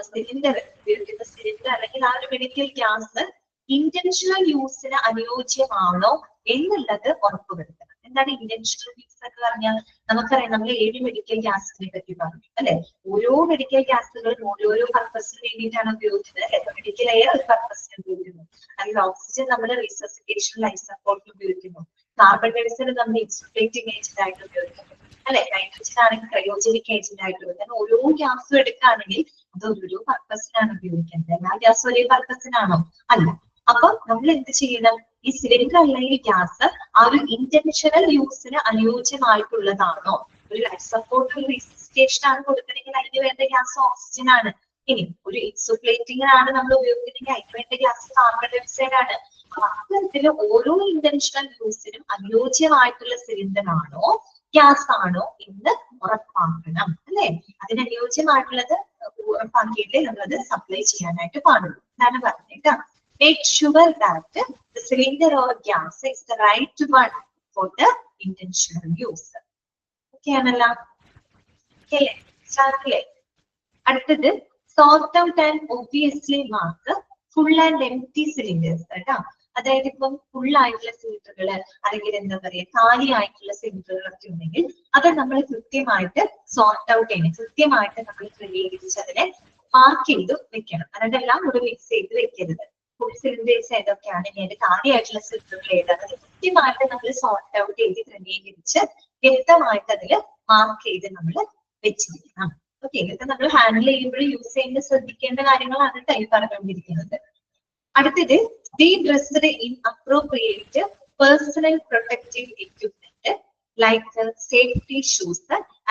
സിലിണ്ടർ ഉപയോഗിക്കുന്ന സിലിണ്ടർ അല്ലെങ്കിൽ ആ ഒരു മെഡിക്കൽ ഗ്യാസ് ഇന്റൻഷണൽ യൂസിന് അനുയോജ്യമാണോ എന്നുള്ളത് ഉറപ്പുവരുത്തണം. എന്താണ് ഇന്റൻഷണൽ യൂസ് എന്ന് പറഞ്ഞാൽ? നമുക്കറിയാം, നമ്മൾ 7 മെഡിക്കൽ ഗ്യാസിനെ പറ്റി പറഞ്ഞു അല്ലെ. ഓരോ മെഡിക്കൽ ഗ്യാസുകളും ഓരോരോ പർപ്പസിന് വേണ്ടിയിട്ടാണ് ഉപയോഗിക്കുന്നത്. മെഡിക്കൽ എയർ ഒരു പർപ്പസിന് ഉപയോഗിക്കുന്നു, അല്ലെങ്കിൽ ഓക്സിജൻ നമ്മൾ റീസസിറ്റേഷൻ, ലൈഫ് സപ്പോർട്ടിന് ഉപയോഗിക്കുന്നു. കാർബൺ ഡൈ ഓക്സൈഡ് നമ്മൾ ഇൻസുലേറ്റിംഗ് ഏജന്റ് ആയിട്ട് ഉപയോഗിക്കുന്നു അല്ലെ. നൈട്രജൻ ആണെങ്കിൽ ക്രയോജനിക് ഏജന്റ് ആയിട്ട് ഉപയോഗിക്കുന്നത്. ഓരോ ഗ്യാസും എടുക്കുകയാണെങ്കിൽ അത് ഓരോ പർപ്പസിനാണ് ഉപയോഗിക്കുന്നത്. എല്ലാ ഗ്യാസും ഒരേ പർപ്പസിനാണോ? അല്ല. അപ്പൊ നമ്മൾ എന്ത് ചെയ്യണം? ഈ സിലിണ്ടർ അല്ലെങ്കിൽ ഗ്യാസ് ആ ഒരു ഇന്റൻഷണൽ യൂസിന് അനുയോജ്യമായിട്ടുള്ളതാണോ? ഒരു ലൈഫ് സപ്പോർട്ട് റീസസിറ്റേഷൻ ആണ് കൊടുക്കണമെങ്കിൽ അതിന് വേണ്ട ഗ്യാസ് ഓക്സിജൻ ആണ്. ഇനി ഒരു ഇൻസുലേറ്റിംഗിനാണ് നമ്മൾ ഉപയോഗിക്കുന്നതെങ്കിൽ അതിന് വേണ്ട ഗ്യാസ് കാർബൺ ഡൈ ഓക്സൈഡ് ആണ്. അപ്പൊ അത്തരത്തില് ഓരോ ഇന്റൻഷണൽ യൂസിനും അനുയോജ്യമായിട്ടുള്ള സിലിണ്ടർ ആണോ ഗ്യാസ് ആണോ എന്ന് ഉറപ്പാക്കണം അല്ലെ. അതിനനുയോജ്യമായിട്ടുള്ളത് ഉറപ്പാക്കിയിട്ടേ നമ്മളത് സപ്ലൈ ചെയ്യാനായിട്ട് പാടുള്ളൂ. എന്നാണ് പറഞ്ഞേട്ടാ. Make sure that the cylinder or gas is the right one for the intentional use. Okay ആണല്ലോ? Okay, start. അടുത്തത്, sort out and obviously mark full and empty cylinders കേട്ടോ. അതായത് ഇപ്പം ഫുൾ ആയിട്ടുള്ള സിലിണ്ടറുകള് അല്ലെങ്കിൽ എന്താ പറയാ കാലി ആയിട്ടുള്ള സിലിണ്ടറുകളൊക്കെ ഉണ്ടെങ്കിൽ അത് നമ്മൾ കൃത്യമായിട്ട് സോർട്ട് ഔട്ട് ചെയ്യണം. കൃത്യമായിട്ട് നമ്മൾ ക്രമീകരിച്ച് അതിനെ മാർക്ക് ചെയ്ത് വെക്കണം. അതെല്ലാം കൂടെ മിക്സ് ചെയ്ത് വെക്കരുത്. ഫുൾ സിലിണ്ടേഴ്സ് ഏതൊക്കെയാണ്, ഇനി കാലിയായിട്ടുള്ള സിലിണ്ടറുകൾ ഏതാണ്, അത് കൃത്യമായിട്ട് നമ്മൾ സോർട്ട് ഔട്ട് ചെയ്ത് ക്രമീകരിച്ച് വ്യക്തമായിട്ട് അതിൽ മാർക്ക് ചെയ്ത് നമ്മൾ വെച്ചിരിക്കണം. ഓക്കെ, ഇതൊക്കെ നമ്മൾ ഹാൻഡിൽ ചെയ്യുമ്പോൾ യൂസ് ചെയ്യുമ്പോൾ ശ്രദ്ധിക്കേണ്ട കാര്യങ്ങളാണ് ടൈം പറഞ്ഞുകൊണ്ടിരിക്കുന്നത്. അടുത്തത്, be dressed in appropriate personal protective equipment like safety shoes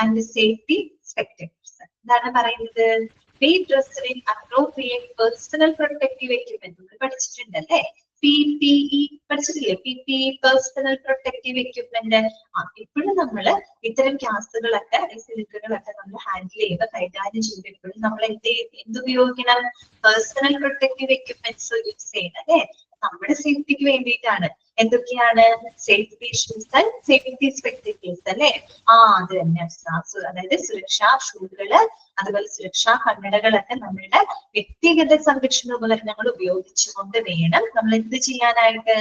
and safety spectacles. എന്താണ് പറയുന്നത്? be dressed in appropriate personal protective equipment. പഠിച്ചിട്ടുണ്ടല്ലേ? PPE പഠിച്ചിട്ടില്ലേ? PPE personal protective equipment. ഇപ്പോഴും നമ്മള് ഇത്തരം ഗ്യാസുകളൊക്കെ സിലിണ്ടറുകളൊക്കെ നമ്മൾ ഹാൻഡിൽ ചെയ്യുമ്പോൾ കൈകാര്യം ചെയ്യുമ്പോഴും നമ്മൾ എന്തുപയോഗിക്കണം? പേഴ്സണൽ പ്രൊട്ടക്റ്റീവ് എക്യുപ്മെന്റ്സ് യൂസ് ചെയ്യണം അല്ലെ. നമ്മുടെ സേഫ്റ്റിക്ക് വേണ്ടിയിട്ടാണ്. എന്തൊക്കെയാണ്? സേഫ്റ്റി ഷൂസ്, സേഫ്റ്റി സ്പെക്ടക്കിൾസ് അല്ലെ. അത് തന്നെ. അതായത് സുരക്ഷാ ഷൂകള്, അതുപോലെ സുരക്ഷാ കണ്ണടകളൊക്കെ നമ്മളുടെ വ്യക്തിഗത സംരക്ഷണ ഉപകരണങ്ങൾ ഉപയോഗിച്ചുകൊണ്ട് വേണം നമ്മൾ എന്ത് ചെയ്യാനായിട്ട്?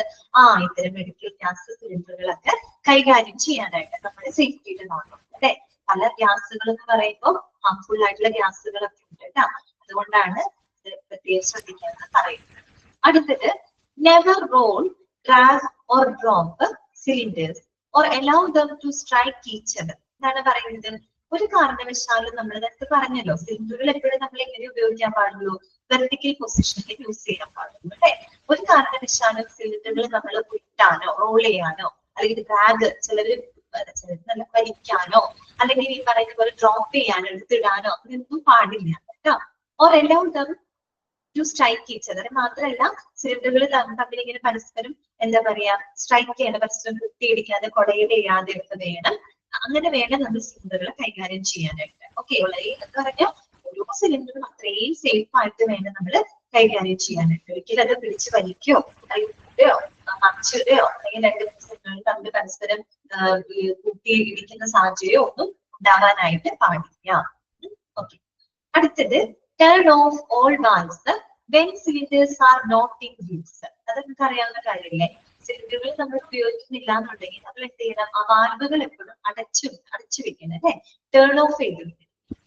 ഇത്തരം മെഡിക്കൽ ഗ്യാസ് സിലിണ്ടറുകളൊക്കെ കൈകാര്യം ചെയ്യാനായിട്ട്. നമ്മുടെ സേഫ്റ്റിയുടെ നോക്കണം അല്ലെ. പല ഗ്യാസുകൾ എന്ന് പറയുമ്പോൾ ഹാർംഫുൾ ആയിട്ടുള്ള ഗ്യാസുകളൊക്കെ ഉണ്ട് കേട്ടോ. അതുകൊണ്ടാണ് ഇത് പ്രത്യേകം ശ്രദ്ധിക്കാന്ന് പറയുന്നത്. അടുത്തത്, never roll, drag or drop cylinders or allow them to strike each other. എന്താണ് പറയുന്നത്? ഒരു കാരണവശാലും നമ്മൾ നേരത്തെ പറഞ്ഞല്ലോ, സിലിണ്ടറുകൾ എപ്പോഴും നമ്മൾ എങ്ങനെ ഉപയോഗിക്കാൻ പാടുള്ളൂ? വെർട്ടിക്കൽ പൊസിഷനിൽ യൂസ് ചെയ്യാൻ പാടുള്ളൂ അല്ലെ. ഒരു കാരണവശാലും സിലിണ്ടറുകൾ നമ്മൾ വിട്ടാനോ റോൾ ചെയ്യാനോ അല്ലെങ്കിൽ ഡ്രാഗ് ചിലര് നല്ല വലിക്കാനോ അല്ലെങ്കിൽ ഈ പറയുന്ന പോലെ ഡ്രോപ്പ് ചെയ്യാനോ എടുത്തിടാനോ അങ്ങനെയൊന്നും പാടില്ല കേട്ടോ. Or allow them to strike each other. മാത്രമല്ല സിലിണ്ടറുകൾ തമ്മിൽ ഇങ്ങനെ പരസ്പരം എന്താ പറയാ സ്ട്രൈക്ക് ചെയ്യേണ്ട, പരസ്പരം കുത്തിയിടിക്കാതെ കൊടയിടാതെ ഒക്കെ വേണം. അങ്ങനെ വേണം നമ്മൾ സിലിണ്ടറുകൾ കൈകാര്യം ചെയ്യാനായിട്ട്. ഓക്കെ, വളരെ എന്ന് പറഞ്ഞാൽ ഓരോ സിലിണ്ടറും അത്രയും സേഫ് ആയിട്ട് വേണം നമ്മൾ കൈകാര്യം ചെയ്യാനായിട്ട്. ഒരിക്കലും അത് പിടിച്ച് വലിക്കോ ഇടുകയോ മറിച്ചിടുകയോ അല്ലെങ്കിൽ രണ്ട് സിലിണ്ടറുകൾ തമ്മിൽ പരസ്പരം കുത്തി ഇടിക്കുന്ന സാഹചര്യം ഒന്നും ഉണ്ടാവാനായിട്ട് പാടില്ല. ഓക്കെ, അടുത്തത്, turn off all valves when cylinders are not in use. അത് നമുക്ക് അറിയാവുന്ന കാര്യമില്ലേ? സിലിണ്ടറുകൾ നമ്മൾ ഉപയോഗിക്കുന്നില്ല എന്നുണ്ടെങ്കിൽ നമ്മൾ എന്ത് ചെയ്യണം? ആ വാൽവുകൾ എപ്പോഴും അടച്ചു വെക്കണം അല്ലെ. ടേൺ ഓഫ് ചെയ്ത്,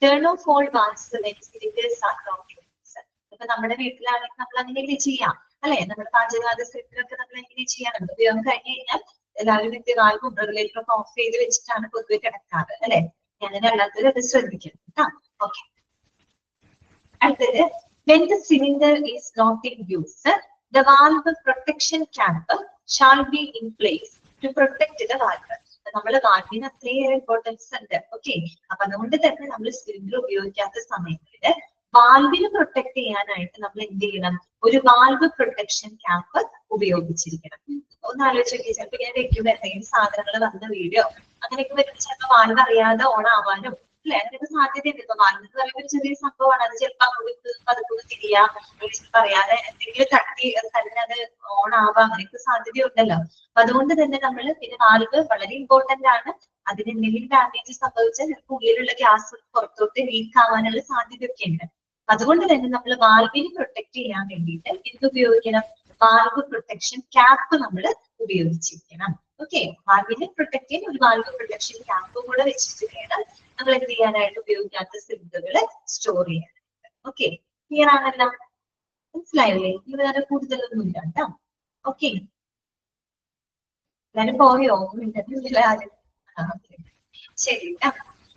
turn off all valves when cylinders are not in use. ഇപ്പൊ നമ്മുടെ വീട്ടിലാണെങ്കിൽ നമ്മൾ അങ്ങനെയല്ലേ ചെയ്യാം അല്ലെ? നമ്മുടെ പാചകവാത സിലിണ്ടറൊക്കെ നമ്മൾ എങ്ങനെ ചെയ്യാം? നമ്മുടെ ഉപയോഗം കഴിഞ്ഞ് കഴിഞ്ഞാൽ എല്ലാവരും വാൽവും റെഗുലേറ്ററും ഒക്കെ ഓഫ് ചെയ്ത് വെച്ചിട്ടാണ് പൊതുവെ കിടക്കാറ് അല്ലെ? അങ്ങനെ അല്ലാത്തവർ അത് ശ്രദ്ധിക്കണം കേട്ടോ. ഓക്കെ, അടുത്തത് when the cylinder is not in use, the valve protection cap shall be in place to protect the valve. നമ്മൾ വാൽവിന് അത്രയേറെ ഇമ്പോർട്ടൻസ് ഉണ്ട്. ഓക്കെ, അപ്പൊ അതുകൊണ്ട് തന്നെ നമ്മൾ സിലിണ്ടർ ഉപയോഗിക്കാത്ത സമയത്ത് വാൽവിന് പ്രൊട്ടക്ട് ചെയ്യാനായിട്ട് നമ്മൾ എന്ത് ചെയ്യണം? ഒരു വാൽവ് പ്രൊട്ടക്ഷൻ ക്യാപ്പ് ഉപയോഗിച്ചിരിക്കണം. ഒന്ന് ആലോചിച്ച് നോക്കി, ചിലപ്പോൾ ഇങ്ങനെ വെക്കുമ്പോൾ എന്തെങ്കിലും സാധനങ്ങൾ വന്ന് വീഴോ അങ്ങനെയൊക്കെ വരുമ്പോൾ ചിലപ്പോൾ വാൽവ് അറിയാതെ ഓൺ ആവാനും അല്ലെ, അങ്ങനെയൊക്കെ സാധ്യതയുണ്ട്. ഇപ്പൊ വാൽവ് എന്ന് പറയുമ്പോൾ ചെറിയ സംഭവമാണ്, അത് ചിലപ്പോൾ അങ്ങോട്ട് പതുക്കെ തിരിയാ, ചിലപ്പോൾ അറിയാതെ എന്തെങ്കിലും തട്ടി തന്നെ അത് ഓൺ ആവാം, അങ്ങനെയൊക്കെ സാധ്യതയുണ്ടല്ലോ. അപ്പൊ അതുകൊണ്ട് തന്നെ നമ്മൾ പിന്നെ വാൽവ് വളരെ ഇമ്പോർട്ടന്റ് ആണ്. അതിന് എന്തെങ്കിലും ഡാമേജ് സംഭവിച്ചാൽ ചിലപ്പോൾ ഉള്ളിലുള്ള ഗ്യാസ് പുറത്തോട്ട് ലീക്ക് ആവാനുള്ള സാധ്യതയൊക്കെ ഉണ്ട്. അതുകൊണ്ട് തന്നെ നമ്മൾ വാൽവിന് പ്രൊട്ടക്ട് ചെയ്യാൻ വേണ്ടിയിട്ട് എന്ത് ഉപയോഗിക്കണം? വാൽവ് പ്രൊട്ടക്ഷൻ ക്യാപ്പ് നമ്മൾ ഉപയോഗിച്ചിരിക്കണം. ഓക്കെ, വാൽവിനെ പ്രൊട്ടക്ട് ചെയ്യാൻ ഒരു വാൽവ് പ്രൊട്ടക്ഷൻ ക്യാപ്പ് കൂടെ വെച്ചിട്ട് വേണം നമ്മൾ എന്ത് ചെയ്യാനായിട്ട് ഉപയോഗിക്കാത്ത സിലിണ്ടറുകൾ സ്റ്റോർ ചെയ്യാനായിട്ട്. ഓക്കെ, ക്ലിയർ ആണല്ലോ? മനസ്സിലായില്ലേ? ഇത് വേറെ കൂടുതലൊന്നും ഇല്ല കേട്ടോ. ഓക്കെ, എല്ലാരും പോയോ? ശരി.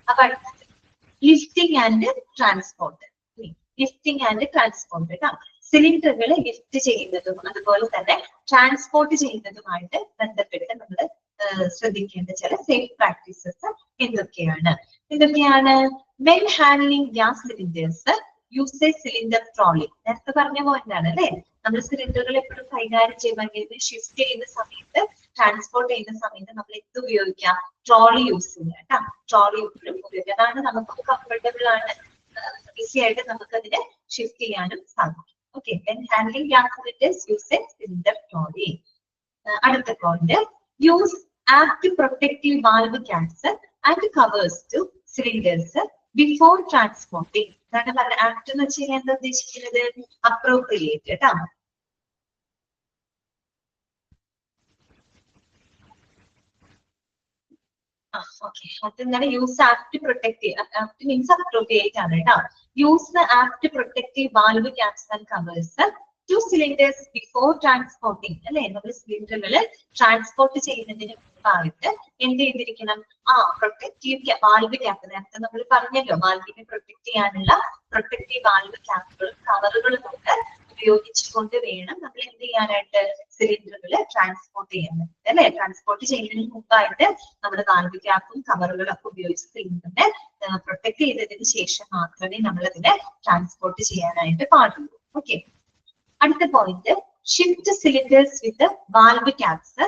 അപ്പൊ അടുത്തത് lifting and transport. Lifting and transport കേട്ടോ. സിലിണ്ടറുകൾ ലിഫ്റ്റ് ചെയ്യുന്നതും അതുപോലെ തന്നെ ട്രാൻസ്പോർട്ട് ചെയ്യുന്നതുമായിട്ട് ബന്ധപ്പെട്ട് നമ്മൾ ശ്രദ്ധിക്കേണ്ട ചില സേഫ് പ്രാക്ടീസസ് എന്തൊക്കെയാണ്? When handling gas cylinders use a cylinder trolley. നേരത്തെ പറഞ്ഞ പോയിന്റാണ് അല്ലെ? നമ്മൾ സിലിണ്ടറുകൾ എപ്പോഴും കൈകാര്യം ചെയ്യുമ്പോൾ ഷിഫ്റ്റ് ചെയ്യുന്ന സമയത്ത്, ട്രാൻസ്പോർട്ട് ചെയ്യുന്ന സമയത്ത് നമ്മൾ എന്ത് ഉപയോഗിക്കാം? ട്രോളി യൂസ് ചെയ്യാം കേട്ടോ. ട്രോളി എപ്പോഴും ഉപയോഗിക്കാം. അതാണ് നമുക്ക് കംഫർട്ടബിൾ ആണ്, ഈസി ആയിട്ട് നമുക്ക് അതിനെ ഷിഫ്റ്റ് ചെയ്യാനും സാധിക്കും. Okay, when handling gas cylinders use a cylinder trolley. അടുത്ത point, use apt protective valve caps and covers to cylinders before transporting. അതാണ് പറഞ്ഞത്. ആപ്റ്റ് എന്ന് വെച്ച് കഴിഞ്ഞാൽ എന്താ ഉദ്ദേശിക്കുന്നത്? അപ്രോപ്രിയേറ്റ് കേട്ടോ. ഓക്കെ, അതെന്താണ്? Use apt protective. Apt means appropriate ആണ് കേട്ടോ. Use the apt protective valve caps and covers to cylinders before transporting അല്ലെ? നമ്മൾ സിലിണ്ടറുകൾ ട്രാൻസ്പോർട്ട് ചെയ്യുന്നതിന് മുമ്പായിട്ട് എന്ത് ചെയ്തിരിക്കണം? Protective valve cap. നേരത്തെ നമ്മൾ പറഞ്ഞല്ലോ, വാൽവിനെ പ്രൊട്ടക്ട് ചെയ്യാനുള്ള പ്രൊട്ടക്റ്റീവ് വാൽവ് ക്യാപ്പുകളും കവറുകളും ഒക്കെ ഉപയോഗിച്ചുകൊണ്ട് വേണം നമ്മൾ എന്ത് ചെയ്യാനായിട്ട്? സിലിണ്ടറുകൾ ട്രാൻസ്പോർട്ട് ചെയ്യുന്നത് അല്ലെ? ട്രാൻസ്പോർട്ട് ചെയ്യുന്നതിന് മുമ്പായിട്ട് നമ്മുടെ വാൽവ് ക്യാപ്പും കവറുകളും ഒക്കെ ഉപയോഗിച്ച് സിലിണ്ടറിനെ പ്രൊട്ടക്ട് ചെയ്തതിന് ശേഷം മാത്രമേ നമ്മൾ അതിനെ ട്രാൻസ്പോർട്ട് ചെയ്യാനായിട്ട് പാടുള്ളൂ. ഓക്കെ, അടുത്ത point, shift cylinders with valve caps.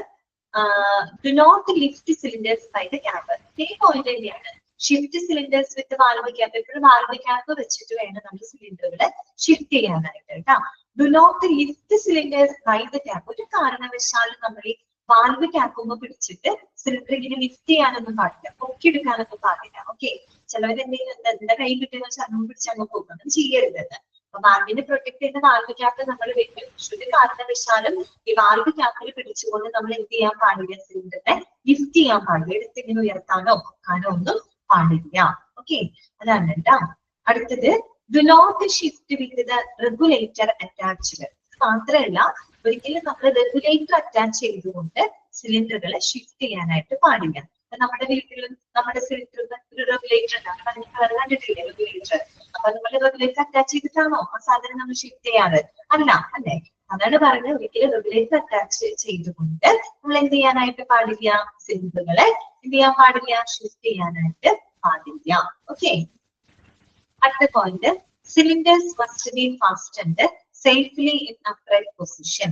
Do not lift cylinders by the cap. ഈ പോയിന്റ് തന്നെയാണ്. Shift cylinders with valve cap. എപ്പോഴും വാൽവ് ക്യാപ്പ് വെച്ചിട്ട് വേണം നമ്മൾ സിലിണ്ടറുകളെ ഷിഫ്റ്റ് ചെയ്യാനായിട്ട് കേട്ടോ. Do not lift cylinders by the cap. ഒരു കാരണവശാലും നമ്മൾ ഈ വാൽവ് ക്യാപ്പുമ്പോ പിടിച്ചിട്ട് സിലിണ്ടർ ഇങ്ങനെ ലിഫ്റ്റ് ചെയ്യാനൊന്നും പാടില്ല, പൊക്കിയെടുക്കാനൊന്നും പാടില്ല. ഓക്കെ, ചിലവർ എന്താ കൈ കിട്ടുന്ന വെച്ചാൽ അങ്ങ് പിടിച്ചങ്ങ് പോകുന്നത് ചെയ്യരുത്. അപ്പൊ വാൽവിനെ പ്രൊട്ടക്ട് ചെയ്യുന്ന വാൽവ് ക്യാപ്പ് നമ്മൾ വെക്കും. ഒരു കാരണവശാലും ഈ വാൽവ് ക്യാപ്പിൽ പിടിച്ചുകൊണ്ട് നമ്മൾ എന്ത് ചെയ്യാൻ പാടില്ല? സിലിണ്ടറിനെ ലിഫ്റ്റ് ചെയ്യാൻ പാടില്ല. എടുത്ത് ഇങ്ങനെ ഉയർത്താനോ പൊക്കാനോ ഒന്നും പാടില്ല. ഓക്കെ, അതാണ് കേട്ടോ. അടുത്തത്, do not shift with the regulator attached. മാത്രമല്ല, ഒരിക്കലും നമ്മൾ റെഗുലേറ്റർ അറ്റാച്ച് ചെയ്തുകൊണ്ട് സിലിണ്ടറുകളെ ഷിഫ്റ്റ് ചെയ്യാനായിട്ട് പാടില്ല. നമ്മുടെ വീട്ടിലും നമ്മുടെ സിലിണ്ടറിന് ഒരു റെഗുലേറ്റർ ഉണ്ടാകും. കണ്ടിട്ടില്ലേ റെഗുലേറ്റർ? അപ്പൊ നമ്മൾ റെഗുലേറ്റർ അറ്റാച്ച് ചെയ്തിട്ടാണോ ആ സാധനം നമ്മൾ ഷിഫ്റ്റ് ചെയ്യാറ്? അല്ല അല്ലെ? അതാണ് പറയുന്നത്, ഒരിക്കലും റെഗുലേറ്റർ അറ്റാച്ച് ചെയ്തുകൊണ്ട് നമ്മൾ എന്ത് ചെയ്യാനായിട്ട് പാടില്ല? സിലിണ്ടറുകളെ എന്ത് ചെയ്യാൻ പാടില്ല? ഷിഫ്റ്റ് ചെയ്യാനായിട്ട് പാടില്ല. ഓക്കെ, അടുത്ത point, cylinders must be fastened safely in upright position.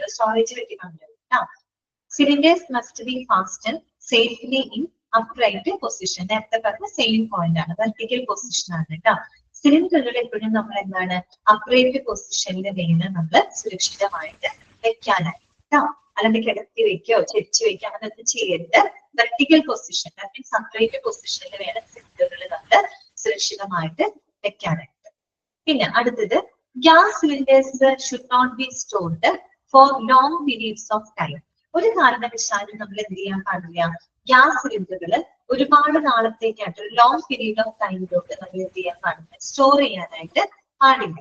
Storage cylinders must be fastened safely in upright position. That's the same point. Vertical position. സിലിണ്ടറുകൾ എപ്പോഴും നമ്മൾ എന്താണ്? അപ്രൈറ്റ് പൊസിഷനിൽ വേണം നമ്മൾ സുരക്ഷിതമായിട്ട് വെക്കാനായിട്ട്. അല്ലെങ്കിൽ കിടത്തി വെക്കോ ചെരിച്ചു വെക്കോ അങ്ങനൊന്നും ചെയ്യരുത്. വെർട്ടിക്കൽ പൊസിഷൻ, മീൻസ് അപ്രൈറ്റ് പൊസിഷനിൽ വേണം സിലിണ്ടറുകൾ നമ്മൾ സുരക്ഷിതമായിട്ട് വെക്കാനായിട്ട്. പിന്നെ അടുത്തത്, gas cylinders should not be stored for long periods of time. ഒരു കാരണവശാലും നമ്മൾ എന്ത് ചെയ്യാൻ പാടില്ല? ഗ്യാസ് സിലിണ്ടറുകൾ ഒരുപാട് നാളത്തേക്കായിട്ട് ഒരു ലോങ് പീരീഡ് ഓഫ് ടൈമിലോട്ട് നമ്മൾ എന്ത് ചെയ്യാൻ പാടില്ല, സ്റ്റോർ ചെയ്യാനായിട്ട് പാടില്ല.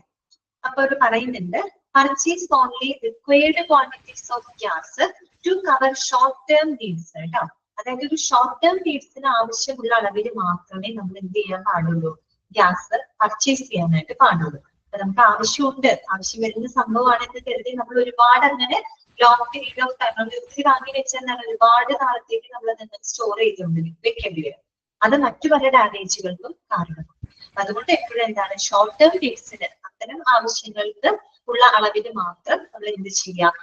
അപ്പൊ അവർ പറയുന്നുണ്ട് purchase only required quantities of gas to cover short term needs കേട്ടോ. അതായത് ഒരു ഷോർട്ട് ടേം നീഡ്സിന് ആവശ്യമുള്ള അളവിൽ മാത്രമേ നമ്മൾ എന്ത് ചെയ്യാൻ പാടുള്ളൂ, ഗ്യാസ് പർച്ചേസ് ചെയ്യാനായിട്ട് പാടുള്ളൂ. അപ്പൊ നമുക്ക് ആവശ്യമുണ്ട്, ആവശ്യം വരുന്ന സംഭവമാണെന്ന് കരുതി നമ്മൾ ഒരുപാട് അങ്ങനെ ലോങ് പീരീഡ് ഓഫ് ടൈം ഒത്തിരി വാങ്ങി വെച്ചാൽ ഒരുപാട് കാലത്തേക്ക് നമ്മൾ അതിനെ സ്റ്റോർ ചെയ്തുകൊണ്ട് വെക്കേണ്ടി വരും. അത് മറ്റു പല ഡാമേജുകൾക്കും കാരണമാകും. അതുകൊണ്ട് എപ്പോഴും എന്താണ്, ഷോർട്ട് ടേം നീഡ്സിന് അത്തരം ആവശ്യങ്ങൾക്ക് ഉള്ള അളവിന് മാത്രം നമ്മൾ എന്ത് ചെയ്യാം,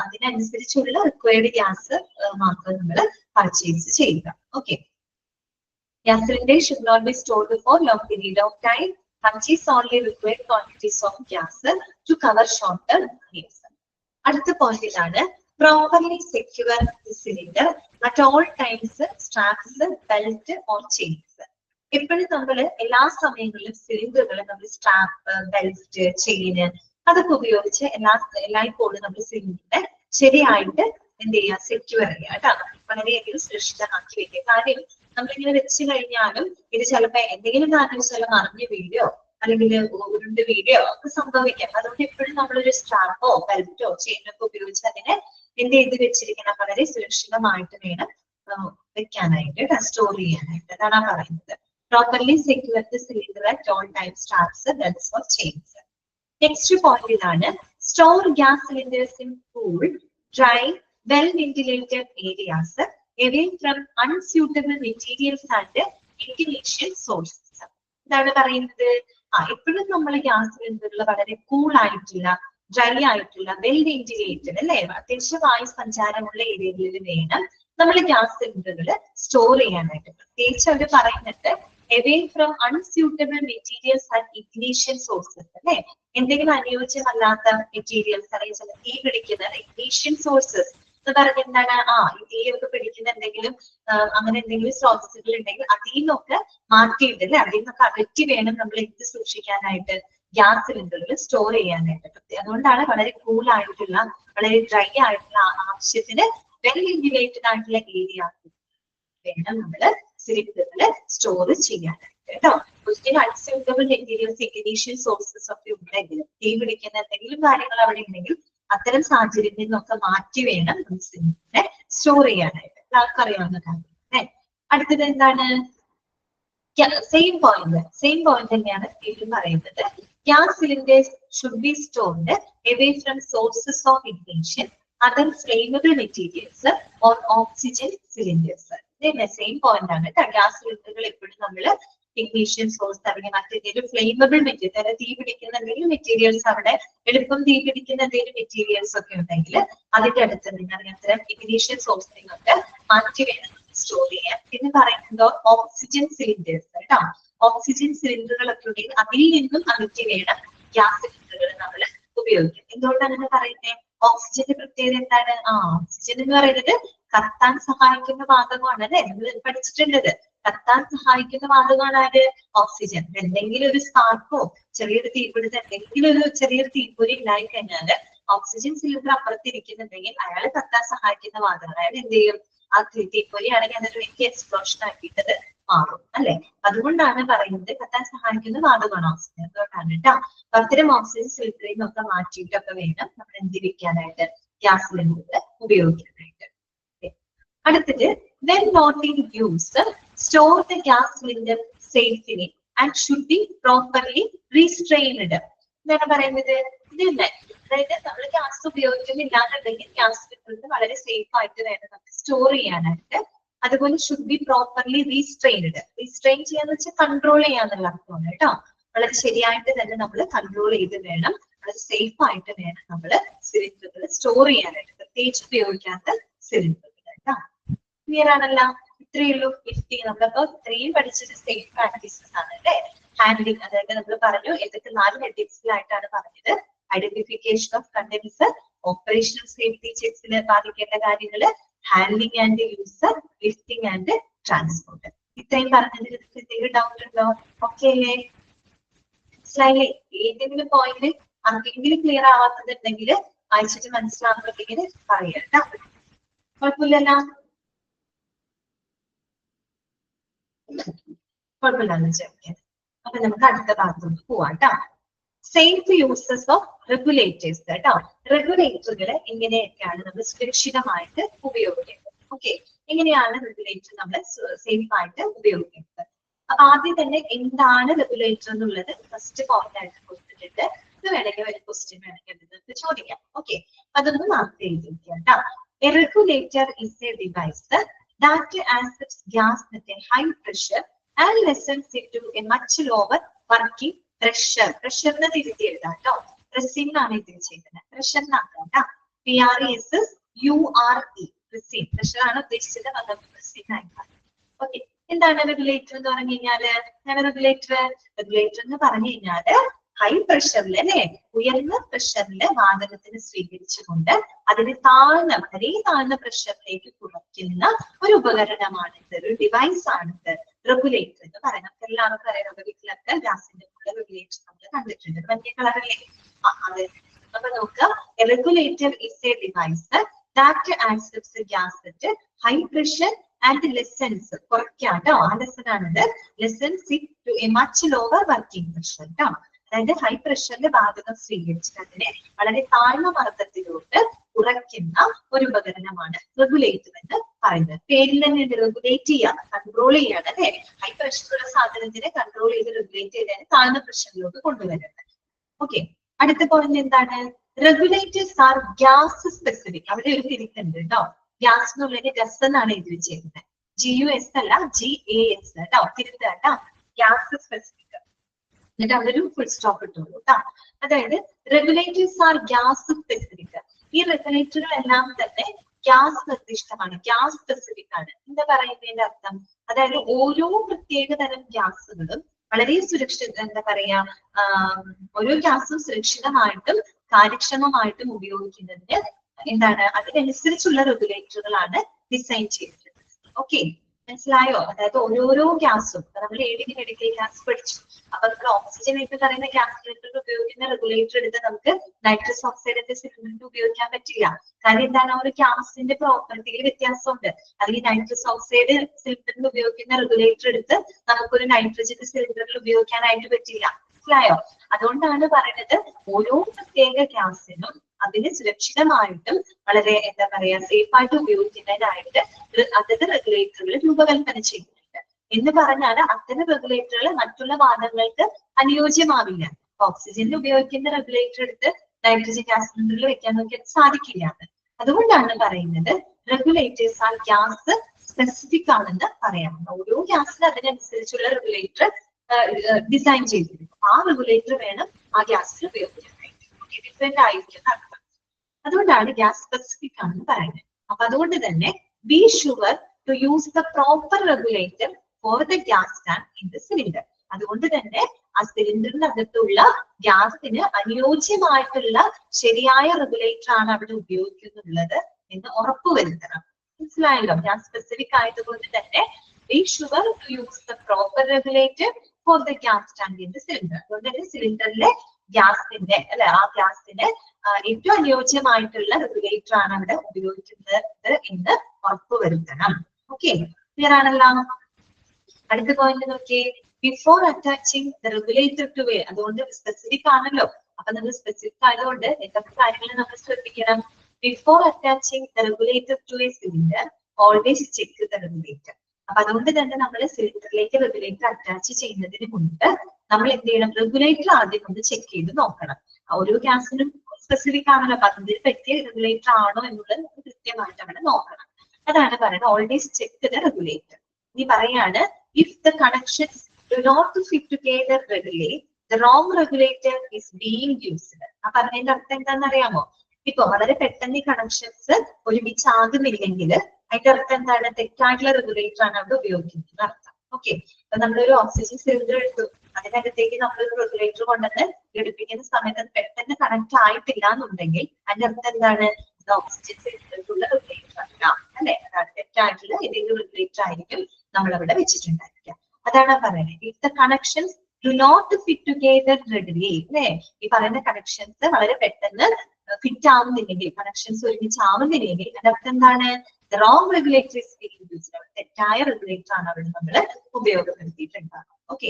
അതിനനുസരിച്ചുള്ള റിക്വയർഡ് ഗ്യാസ് മാത്രം നമ്മൾ പർച്ചേസ് ചെയ്യുക. Okay, gas cylinder should not be stored for long period of time. Purchase only required quantities of gas to cover short-term needs. അടുത്ത പോയിന്റ് ഇതാണ്, properly secure the cylinder at all times, straps, belt or chains. എപ്പോഴും നമ്മൾ എല്ലാ സമയങ്ങളിലും സിലിണ്ടറുകൾ നമ്മൾ സ്ട്രാപ്പ്, ബെൽറ്റ്, ചെയിന് അതൊക്കെ ഉപയോഗിച്ച് എല്ലായ്പ്പോഴും നമ്മൾ സിലിണ്ടറിനെ ശരിയായിട്ട് എന്ത് ചെയ്യുക, സെക്യൂർ ചെയ്യുക കേട്ടോ. വളരെയധികം സുരക്ഷിതമാക്കി വെക്കുക. കാര്യം നമ്മളിങ്ങനെ വെച്ച് കഴിഞ്ഞാലും ഇത് ചിലപ്പോ എന്തെങ്കിലും കാരണവശാലും മറിഞ്ഞ വീഡിയോ അല്ലെങ്കിൽ ഉരുണ്ട് വീഡിയോ ഒക്കെ സംഭവിക്കാം. അതുകൊണ്ട് എപ്പോഴും നമ്മളൊരു സ്ട്രാപ്പോ ബെൽറ്റോ ചെയിനോ ഒക്കെ ഉപയോഗിച്ച് അതിനെ എന്ത് ചെയ്ത് വെച്ചിരിക്കണം, വളരെ സുരക്ഷിതമായിട്ട് വേണം വെക്കാനായിട്ട്, സ്റ്റോർ ചെയ്യാനായിട്ട്. അതാണ് പറയുന്നത്. Properly secure the cylinder at all time, straps, belts or chains. Next point ഇതാണ്, store gas cylinders in cool, dry, well ventilated areas away from unsuitable materials and ignition sources. ഇതാണ് പറയുന്നത്. എപ്പോഴും നമ്മൾ ഗ്യാസ് സിലിണ്ടറുകൾ വളരെ കൂൾ ആയിട്ടുള്ള, ഡ്രൈ ആയിട്ടുള്ള, വെൽ വെന്റിലേറ്റഡ് അല്ലെ, അത്യാവശ്യം വായു സഞ്ചാരമുള്ള ഏരിയകളിൽ വേണം നമ്മൾ ഗ്യാസ് സിലിണ്ടറുകൾ സ്റ്റോർ ചെയ്യാനായിട്ട്. പ്രത്യേകിച്ച് അവർ പറയുന്നുണ്ട് away from unsuitable materials and ignition sources അല്ലെ. എന്തെങ്കിലും അനുയോജ്യമല്ലാത്ത മെറ്റീരിയൽസ്, അറിയാം തീ പിടിക്കുന്ന ignition sources എന്ന് പറഞ്ഞ എന്താണ്, ഈ തീയൊക്കെ പിടിക്കുന്ന എന്തെങ്കിലും അങ്ങനെ എന്തെങ്കിലും സ്രോതസ്സുകൾ ഉണ്ടെങ്കിൽ അതിൽ നിന്നൊക്കെ മാറ്റിയിട്ട് അല്ലെ, അതിൽ നിന്നൊക്കെ അകറ്റി വേണം നമ്മൾ എന്ത് സൂക്ഷിക്കാനായിട്ട്, ഗ്യാസ് സിലിണ്ടറുകൾ സ്റ്റോർ ചെയ്യാനായിട്ട്. അതുകൊണ്ടാണ് വളരെ കൂൾ ആയിട്ടുള്ള, വളരെ ഡ്രൈ ആയിട്ടുള്ള, ആവശ്യത്തിന് വെൽ വെന്റിലേറ്റഡ് ആയിട്ടുള്ള ഏരിയ വേണം നമ്മള് സിലിണ്ടറുകൾ സ്റ്റോർ ചെയ്യാനായിട്ട് കേട്ടോ. ഒരിക്കലും അൺസ്യൂട്ടബിൾ മെറ്റീരിയൽസ്, ഇഗ്നിഷൻ സോഴ്സസ് ഒക്കെ ഉണ്ടെങ്കിൽ, തീ പിടിക്കുന്ന എന്തെങ്കിലും കാര്യങ്ങൾ അവിടെ ഉണ്ടെങ്കിൽ അത്തരം സാഹചര്യത്തിൽ നിന്നൊക്കെ മാറ്റി വേണം സിലിണ്ടറിനെ സ്റ്റോർ ചെയ്യാനായിട്ട്. എല്ലാവർക്കും അറിയാവുന്ന കാര്യം. അടുത്തത് എന്താണ്, സെയിം പോയിന്റ് തന്നെയാണ് വീണ്ടും പറയുന്നത്. Gas cylinders should be stored away from sources of ignition, other flammable materials or oxygen cylinders. Same point ആണ്. ഗ്യാസ് സിലിണ്ടറുകൾ എപ്പോഴും നമ്മൾ ഇഗ്നിഷൻ സോഴ്സ് അല്ലെങ്കിൽ മറ്റെന്തെങ്കിലും ഫ്ലെയിമബിൾ മെറ്റീരിയൽ, അതായത് തീ പിടിക്കുന്ന എന്തെങ്കിലും മെറ്റീരിയൽസ്, അവിടെ എളുപ്പം തീ പിടിക്കുന്ന എന്തെങ്കിലും മെറ്റീരിയൽസ് ഒക്കെ ഉണ്ടെങ്കിൽ അതിന്റെ അടുത്ത് നിന്ന് അത്തരം ഇഗ്നിഷൻ സോഴ്സിനൊക്കെ മാറ്റി വേണം സ്റ്റോർ ചെയ്യാൻ. പിന്നെ പറയുന്നത് ഓക്സിജൻ സിലിണ്ടേഴ്സ് കേട്ടോ. ഓക്സിജൻ സിലിണ്ടറുകളൊക്കെ ഉണ്ടെങ്കിൽ അതിൽ നിന്നും അകറ്റി വേണം ഗ്യാസ് സിലിണ്ടറുകൾ നമ്മൾ ഉപയോഗിക്കാം. എന്തുകൊണ്ടാണ് അങ്ങനെ പറയുന്നത്? ഓക്സിജന്റെ പ്രത്യേകത എന്താണ്? ഓക്സിജൻ എന്ന് പറയുന്നത് കത്താൻ സഹായിക്കുന്ന വാതകമാണ് അല്ലെ, നമ്മൾ പഠിച്ചിട്ടുള്ളത്. കത്താൻ സഹായിക്കുന്ന വാതകമാണ് ആര്? ഓക്സിജൻ. എന്തെങ്കിലും ഒരു സ്പാർക്കോ ചെറിയൊരു തീപിടുത്തം, എന്തെങ്കിലും ഒരു ചെറിയൊരു തീപ്പൊരി ഉണ്ടായി കഴിഞ്ഞാല് ഓക്സിജൻ സിലിണ്ടർ അപ്പുറത്തിരിക്കുന്നുണ്ടെങ്കിൽ അയാൾ കത്താൻ സഹായിക്കുന്ന വാതകം. അയാൾ എന്ത് ചെയ്യും? ആ തീപ്പൊരി ആണെങ്കിൽ അതൊരു വലിയ എക്സ്പ്ലോഷൻ ആക്കിയിട്ടത് മാറും അല്ലെ. അതുകൊണ്ടാണ് പറയുന്നത് കത്താൻ സഹായിക്കുന്ന വാതകമാണ് ഓക്സിജൻ. അതുകൊണ്ടാണ് കേട്ടോ. അത്തരം ഓക്സിജൻ സിലിണ്ടറിൽ നിന്നൊക്കെ മാറ്റിയിട്ടൊക്കെ വേണം നമ്മൾ എന്ത് വെക്കാനായിട്ട്, ഗ്യാസ് സിലിണ്ടർ ഉപയോഗിക്കാനായിട്ട്. അടുത്തത്, when not in use, store the gas cylinder safely and should be properly restrained. എന്താണ് പറയുന്നത്? ഇതല്ലേ, അതായത് നമ്മൾ ഗ്യാസ് ഉപയോഗിക്കുന്നില്ലാന്നുണ്ടെങ്കിൽ ഗ്യാസ് സിലിണ്ടർ വളരെ സേഫ് ആയിട്ട് വേണം നമുക്ക് സ്റ്റോർ ചെയ്യാനായിട്ട്. അതുപോലെ should be properly restrained. Restrain ചെയ്യാന്ന് വെച്ചാൽ കൺട്രോൾ ചെയ്യാന്നുള്ള അർത്ഥമാണ് കേട്ടോ. വളരെ ശരിയായിട്ട് തന്നെ നമ്മൾ കൺട്രോൾ ചെയ്ത് വേണം, വളരെ സേഫ് ആയിട്ട് വേണം നമ്മൾ സിലിണ്ടറുകൾ സ്റ്റോർ ചെയ്യാനായിട്ട്, പ്രത്യേകിച്ച് ഉപയോഗിക്കാത്ത സിലിണ്ടറുകൾ കേട്ടോ. ക്ലിയർ ആണല്ലോ? ഇത്രയേ ഉള്ളൂ. നമ്മളിപ്പോ ഇത്രയും പഠിച്ചത് സേഫ് പ്രാക്ടീസസ് ആണ് അല്ലെ. ഹാൻഡ്ലിംഗ്, അതായത് നമ്മൾ പറഞ്ഞു ഏതൊക്കെ 4 ഹെഡിങ്സിലായിട്ടാണ് പറഞ്ഞത്. Identification of contents, operational safety ചെക്സിൽ ബാധിക്കേണ്ട കാര്യങ്ങള്, handling and use, lifting and transport. ഇത്രയും പറഞ്ഞതിൽ എന്തെങ്കിലും ഡൗട്ട് ഉണ്ടോ? ഓക്കെ അല്ലേ? മനസ്സിലായില്ലേ? ഏതെങ്കിലും പോയിന്റ് ആർക്കെങ്കിലും ക്ലിയർ ആവാത്തതുണ്ടെങ്കിൽ വായിച്ചിട്ട് മനസ്സിലാകുന്നുണ്ടെങ്കിൽ പറയാം കേട്ടോ. കുഴപ്പമില്ലല്ലോ? കുഴപ്പമില്ലാന്ന് വിചാരിക്കാം. അപ്പൊ നമുക്ക് അടുത്ത ഭാഗത്തോട്ട് പോവാം കേട്ടോ. സേഫ് യൂസസ് ഓഫ് റെഗുലേറ്റേഴ്സ് കേട്ടോ. റെഗുലേറ്ററുകൾ എങ്ങനെയൊക്കെയാണ് നമ്മൾ സുരക്ഷിതമായിട്ട് ഉപയോഗിക്കേണ്ടത്? ഓക്കെ, എങ്ങനെയാണ് റെഗുലേറ്റർ നമ്മൾ സേഫ് ആയിട്ട് ഉപയോഗിക്കേണ്ടത്? അപ്പൊ ആദ്യം തന്നെ എന്താണ് റെഗുലേറ്റർ എന്നുള്ളത് ഫസ്റ്റ് പോയിന്റ് ആയിട്ട് കൊടുത്തിട്ടുണ്ട്. ഇത് വേണമെങ്കിൽ ഒരു ക്വസ്റ്റ്യൻ വേണമെങ്കിൽ നിങ്ങൾക്ക് ചോദിക്കാം. ഓക്കെ, അതൊന്ന് മാർക്ക് ചെയ്ത് വെക്കാം കേട്ടോ. A regulator is a device that accepts gas at a high pressure and lessens it to a much lower working pressure. Pressure എന്ന് തിരുത്തി എഴുതാം കേട്ടോ. പ്രസിംഗ് ആണ് ഇത് ചെയ്യുന്നത്. പ്രഷർ എന്നാക്കാം. PRESSURE. പ്രസിംഗ് പ്രഷർ ആണ് ഉദ്ദേശിച്ചത്. അത് പ്രസിംഗ് ആയിട്ടാണ്. ഓക്കെ, എന്താണ് റെഗുലേറ്റർ എന്ന് പറഞ്ഞു കഴിഞ്ഞാല്? റെഗുലേറ്റർ എന്ന് പറഞ്ഞു കഴിഞ്ഞാല് ഹൈ പ്രഷറിൽ അല്ലെ, ഉയർന്ന പ്രഷറില് വാതകത്തിന് സ്വീകരിച്ചുകൊണ്ട് അതിന് വളരെ താഴ്ന്ന പ്രഷറിലേക്ക് കുറയ്ക്കുന്ന ഒരു ഉപകരണമാണിത്, ഒരു ഡിവൈസ് ആണിത് റെഗുലേറ്റർ എന്ന് പറയുന്നത്. നമുക്ക് എല്ലാവർക്കും അറിയാം, വീട്ടിലൊക്കെ ഗ്യാസിന്റെ റെഗുലേറ്റർ നമ്മൾ കണ്ടിട്ടുണ്ട്. മഞ്ഞ കളറല്ലേ? അതെ. അപ്പൊ നോക്കുക, regulator is a device that accepts gas at high pressure and lessens, കുറയ്ക്കാട്ടോ, ആ ലെസൺ ആണിത്, lessens it to a much lower working pressure ട്ടോ. അതായത് ഹൈ പ്രഷറിൽ വാതകം സ്വീകരിച്ചിട്ട് അതിനെ വളരെ താഴ്ന്ന മർദ്ദത്തിലോട്ട് കുറയ്ക്കുന്ന ഒരു ഉപകരണമാണ് റെഗുലേറ്റർ എന്ന് പറയുന്നത്. പേരിൽ തന്നെ റെഗുലേറ്റ് ചെയ്യാം, കൺട്രോൾ ചെയ്യാണ് അല്ലെ. ഹൈ പ്രഷറുള്ള സാധനത്തിനെ കൺട്രോൾ ചെയ്ത് റെഗുലേറ്റ് ചെയ്താണ് താഴ്ന്ന പ്രഷറിലോട്ട് കൊണ്ടുവരുന്നത്. ഓക്കെ, അടുത്ത പോയിന്റ് എന്താണ്? Regulators are gas specific. അവിടെ ഒരു തിരിക്കുണ്ട് കേട്ടോ. ഗ്യാസ് എന്നുള്ളതിന് ഗസ് എന്നാണ് എഴുതി വെച്ചിരുന്നത്. GUS അല്ല, GAS കേട്ടോ. തിരുത്ത കേട്ടോ. Gas specific. എന്നിട്ട് അവിടെ ഒരു ഫുൾ സ്റ്റോപ്പ് ഇട്ടുള്ളൂ കേട്ടോ. അതായത് റെഗുലേറ്റേഴ്സ് ആർ ഗ്യാസ് സ്പെസിഫിക്. ഈ റെഗുലേറ്ററുകളെല്ലാം തന്നെ ഗ്യാസ് നിർദ്ദിഷ്ടമാണ്, ഗ്യാസ് സ്പെസിഫിക് ആണ്. എന്താ പറയുന്നതിന്റെ അർത്ഥം? അതായത് ഓരോ പ്രത്യേക തരം ഗ്യാസുകളും വളരെ എന്താ പറയാ, ഓരോ ഗ്യാസും സുരക്ഷിതമായിട്ടും കാര്യക്ഷമമായിട്ടും ഉപയോഗിക്കുന്നതിന് എന്താണ്, അതിനനുസരിച്ചുള്ള റെഗുലേറ്ററുകളാണ് ഡിസൈൻ ചെയ്തിട്ടുള്ളത്. ഓക്കെ, മനസ്സിലായോ? അതായത് ഓരോരോ ഗ്യാസും നമ്മൾ ഏതെങ്കിലും മെഡിക്കൽ ഗ്യാസ് പഠിച്ചു. അപ്പൊ നമ്മൾ ഓക്സിജൻ എന്ന് പറയുന്ന ഗ്യാസ് സിലിണ്ടറിൽ ഉപയോഗിക്കുന്ന റെഗുലേറ്റർ എടുത്ത് നമുക്ക് നൈട്രസ് ഓക്സൈഡിന്റെ സിലിണ്ടറിൽ ഉപയോഗിക്കാൻ പറ്റില്ല. കാരണം എന്താണ്, ആ ഒരു ഗ്യാസിന്റെ പ്രോപ്പർട്ടിയിൽ വ്യത്യാസമുണ്ട്. അല്ലെങ്കിൽ നൈട്രസ് ഓക്സൈഡ് സിലിണ്ടറിൽ ഉപയോഗിക്കുന്ന റെഗുലേറ്റർ എടുത്ത് നമുക്കൊരു നൈട്രജൻ സിലിണ്ടറിൽ ഉപയോഗിക്കാനായിട്ട് പറ്റില്ല. മനസ്സിലായോ? അതുകൊണ്ടാണ് പറയുന്നത് ഓരോ പ്രത്യേക ഗ്യാസിനും അതിന് സുരക്ഷിതമായിട്ടും വളരെ എന്താ പറയാ സേഫ് ആയിട്ട് ഉപയോഗിക്കുന്നതിനായിട്ട് അതത് റെഗുലേറ്ററുകൾ രൂപകൽപ്പന ചെയ്യുന്നുണ്ട്. എന്ന് പറഞ്ഞാൽ അത്തരം റെഗുലേറ്ററുകൾ മറ്റുള്ള വാതകങ്ങൾക്ക് അനുയോജ്യമാവില്ല. ഓക്സിജനിൽ ഉപയോഗിക്കുന്ന റെഗുലേറ്റർ എടുത്ത് നൈട്രജൻ ഗ്യാസ് സിലിണ്ടറിൽ വെക്കാൻ നോക്കിയാൽ സാധിക്കില്ല. അതുകൊണ്ടാണ് പറയുന്നത് റെഗുലേറ്റേഴ്സ് ആ ഗ്യാസ് സ്പെസിഫിക് ആണെന്ന് പറയാം. ഓരോ ഗ്യാസിന് അതിനനുസരിച്ചുള്ള റെഗുലേറ്റർ ഡിസൈൻ ചെയ്തിരിക്കും. ആ റെഗുലേറ്റർ വേണം ആ ഗ്യാസിൽ ഉപയോഗിക്കാനായിട്ട്. ഡിഫറെന്റ് ആയിരിക്കും അർത്ഥം. അതുകൊണ്ടാണ് ഗ്യാസ് സ്പെസിഫിക് ആണെന്ന് പറയുന്നത്. അപ്പൊ അതുകൊണ്ട് തന്നെ be sure to use the proper regulator for the gas tank in the cylinder. അതുകൊണ്ട് തന്നെ ആ സിലിണ്ടറിനകത്തുള്ള ഗ്യാസിന് അനുയോജ്യമായിട്ടുള്ള ശരിയായ റെഗുലേറ്റർ ആണ് അവിടെ ഉപയോഗിക്കുന്നുള്ളത് എന്ന് ഉറപ്പുവരുത്തണം. മനസ്സിലായല്ലോ? ഗ്യാസ് സ്പെസിഫിക് ആയതുകൊണ്ട് തന്നെ be sure to use the proper regulator for the gas tank in the cylinder. അതുകൊണ്ട് തന്നെ സിലിണ്ടറിലെ ഗ്യാസിന്റെ അല്ലെ, ആ ഗ്യാസിന് ഏറ്റവും അനുയോജ്യമായിട്ടുള്ള റെഗുലേറ്റർ ആണ് അവിടെ ഉപയോഗിക്കുന്നത് എന്ന് ഉറപ്പുവരുത്തണം. ഓക്കെ, ക്ലിയർ ആണല്ലോ? അടുത്ത പോയിന്റ് നോക്കിയേ, before attaching the regulator to a. അതുകൊണ്ട് സ്പെസിഫിക് ആണല്ലോ. അപ്പൊ നമ്മൾ സ്പെസിഫിക് ആയതുകൊണ്ട് എന്തൊക്കെ കാര്യങ്ങൾ നമ്മൾ ശ്രദ്ധിക്കണം? Before attaching the regulator to a cylinder always check the regulator. അപ്പൊ അതുകൊണ്ട് തന്നെ നമ്മൾ സിലിണ്ടറിലേക്ക് റെഗുലേറ്റർ അറ്റാച്ച് ചെയ്യുന്നതിന് മുൻപ് നമ്മൾ എന്ത് ചെയ്യണം? റെഗുലേറ്റർ ആദ്യം ഒന്ന് ചെക്ക് ചെയ്ത് നോക്കണം. ഓരോ ഗ്യാസിനും സ്പെസിഫിക് ആണല്ലോ. അപ്പൊ അതിന് പറ്റിയ റെഗുലേറ്റർ ആണോ എന്നുള്ളത് കൃത്യമായിട്ട് അവിടെ നോക്കണം. അതാണ് പറയുന്നത് ഓൾവേസ് ചെക്ക് ദ റെഗുലേറ്റർ. ഇനി പറയാണ്, if the connections do not fit together റെഗുലേ the wrong regulator is being used. ആ പറഞ്ഞതിന്റെ അർത്ഥം എന്താണെന്ന് അറിയാമോ? ഇപ്പൊ വളരെ പെട്ടെന്ന് ഈ കണക്ഷൻസ് ഒരുമിച്ച് ആകുന്നില്ലെങ്കിൽ അതിന്റെ അർത്ഥം എന്താണ്? തെറ്റായിട്ടുള്ള റെഗുലേറ്റർ ആണ് അവിടെ ഉപയോഗിക്കുന്നത് അർത്ഥം. ഓക്കെ, അപ്പൊ നമ്മളൊരു ഓക്സിജൻ സിലിണ്ടർ എടുത്തു, അതിനകത്തേക്ക് നമ്മളൊരു റെഗുലേറ്റർ കൊണ്ടുവന്ന് ഘടിപ്പിക്കുന്ന സമയത്ത് അത് പെട്ടെന്ന് കണക്ട് ആയിട്ടില്ല എന്നുണ്ടെങ്കിൽ അതിന്റെ അർത്ഥം എന്താണ്? ഓക്സിജൻ സിലിണ്ടറിലുള്ള റെഗുലേറ്റർ അല്ല അല്ലെ. അതാണ് തെറ്റായിട്ടുള്ള ഏതെങ്കിലും റെഗുലേറ്റർ ആയിരിക്കും നമ്മൾ അവിടെ വെച്ചിട്ടുണ്ടായിരിക്കുക. അതാണ് പറയുന്നത് if the connections do not fit together readily. അല്ലെ, ഈ പറയുന്ന കണക്ഷൻസ് വളരെ പെട്ടെന്ന് ഫിറ്റ് ആവുന്നില്ലെങ്കിൽ, കണക്ഷൻസ് ഒരുമിച്ച് ആവുന്നില്ലെങ്കിൽ അതിന്റെ അർത്ഥം എന്താണ്? The wrong regulator is being used. തെറ്റായ റെഗുലേറ്റർ ആണ് അവിടെ നമ്മൾ ഉപയോഗപ്പെടുത്തിയിട്ടുണ്ടാകും. ഓക്കെ,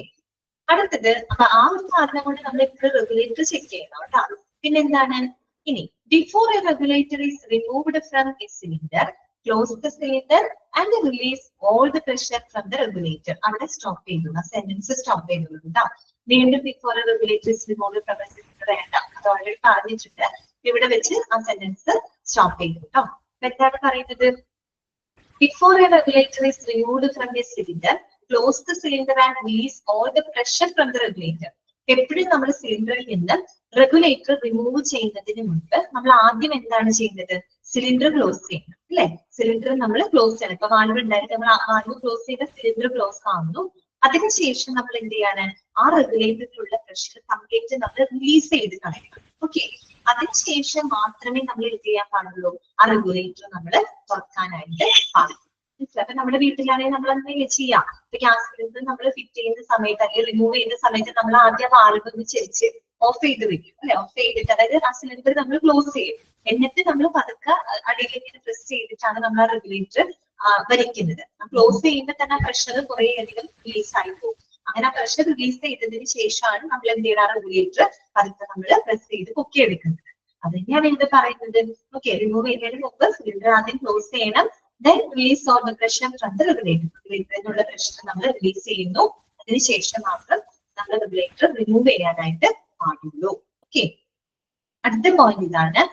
അടുത്തത് അപ്പൊ ആ ഒരു കാരണം കൊണ്ട് നമ്മൾ എപ്പോഴും റെഗുലേറ്റർ ചെക്ക് ചെയ്യണം കേട്ടോ. പിന്നെന്താണ് ഇനി before A regulator is removed from A cylinder, close the cylinder and release all the pressure from the regulator. അവിടെ സ്റ്റോപ്പ് ചെയ്തു, ആ സെന്റൻസ് സ്റ്റോപ്പ് ചെയ്തു കേട്ടോ. വീണ്ടും before A regulator is removed from A cylinder വേണ്ട, അത് ഓൾറെഡി പറഞ്ഞിട്ടുണ്ട്. ഇവിടെ വെച്ച് ആ സെന്റൻസ് സ്റ്റോപ്പ് ചെയ്തു കേട്ടോ. എന്താണ് പറയുന്നത്? Before a regulator is removed from a cylinder, close the cylinder and release all the pressure from the regulator. എപ്പോഴും നമ്മൾ സിലിണ്ടറിൽ നിന്ന് റെഗുലേറ്റർ റിമൂവ് ചെയ്യുന്നതിന് മുൻപ് നമ്മൾ ആദ്യം എന്താണ് ചെയ്യുന്നത്? സിലിണ്ടർ ക്ലോസ് ചെയ്യണം അല്ലെ? സിലിണ്ടർ നമ്മൾ ക്ലോസ് ചെയ്യണം. ഇപ്പൊ വാൽവ് ഉണ്ടായിട്ട് നമ്മൾ വാൽവ് ക്ലോസ് ചെയ്ത സിലിണ്ടർ ക്ലോസ് ആവുന്നു. അതിനുശേഷം നമ്മൾ എന്ത് ചെയ്യാണ്? ആ റെഗുലേറ്ററിലുള്ള പ്രഷർ കംപ്ലീറ്റ് നമ്മൾ റിലീസ് ചെയ്ത് കളയണം. ഓക്കെ, അതിനുശേഷം മാത്രമേ നമ്മൾ എന്ത് ചെയ്യാൻ പാടുള്ളൂ? ആ റെഗുലേറ്റർ നമ്മൾ തുറക്കാനായിട്ട് പാടുള്ളൂ. അപ്പൊ നമ്മുടെ വീട്ടിലാണെങ്കിൽ നമ്മൾ എന്തെങ്കിലും ചെയ്യാം. ഇപ്പൊ ഗ്യാസ് സിലിണ്ടർ നമ്മൾ ഫിറ്റ് ചെയ്യുന്ന സമയത്ത് അല്ലെങ്കിൽ റിമൂവ് ചെയ്യുന്ന സമയത്ത് നമ്മൾ ആദ്യം വാൽവ് ഒന്ന് ചെരിച്ച് ഓഫ് ചെയ്ത് വെക്കും അല്ലെ? ഓഫ് ചെയ്തിട്ട് അതായത് ആ സിലിണ്ടർ നമ്മൾ ക്ലോസ് ചെയ്യും. എന്നിട്ട് നമ്മൾ പതുക്കെ അടിയിലേക്ക് പ്രസ് ചെയ്തിട്ടാണ് നമ്മൾ ആ റെഗുലേറ്റർ വലിക്കുന്നത്. ക്ലോസ് ചെയ്യുമ്പോൾ തന്നെ ആ പ്രഷർ കുറെ അധികം റിലീസ് ആയി പോകും. അങ്ങനെ ആ പ്രഷർ റിലീസ് ചെയ്തതിന് ശേഷമാണ് നമ്മൾ എന്ത് ചെയ്യുക? ആ റെഗുലേറ്റർ പതുക്കെ നമ്മൾ പ്രസ് ചെയ്ത് പൊക്കിയെടുക്കുന്നത്. അത് തന്നെയാണ് എന്ത് പറയുന്നത്? ഓക്കെ, റിമൂവ് ചെയ്യുന്നതിന് മുമ്പ് സിലിണ്ടർ ആദ്യം ക്ലോസ് ചെയ്യണം. Then release all the pressure from the regulator. റെഗുലേറ്ററിനുള്ള പ്രഷർ നമ്മൾ റിലീസ് ചെയ്യുന്നു. അതിനുശേഷം മാത്രം നമ്മൾ റെഗുലേറ്റർ റിമൂവ് ചെയ്യാനായിട്ട് പാടുള്ളൂ. ഓക്കെ, അടുത്ത പോയിന്റ് ഇതാണ്.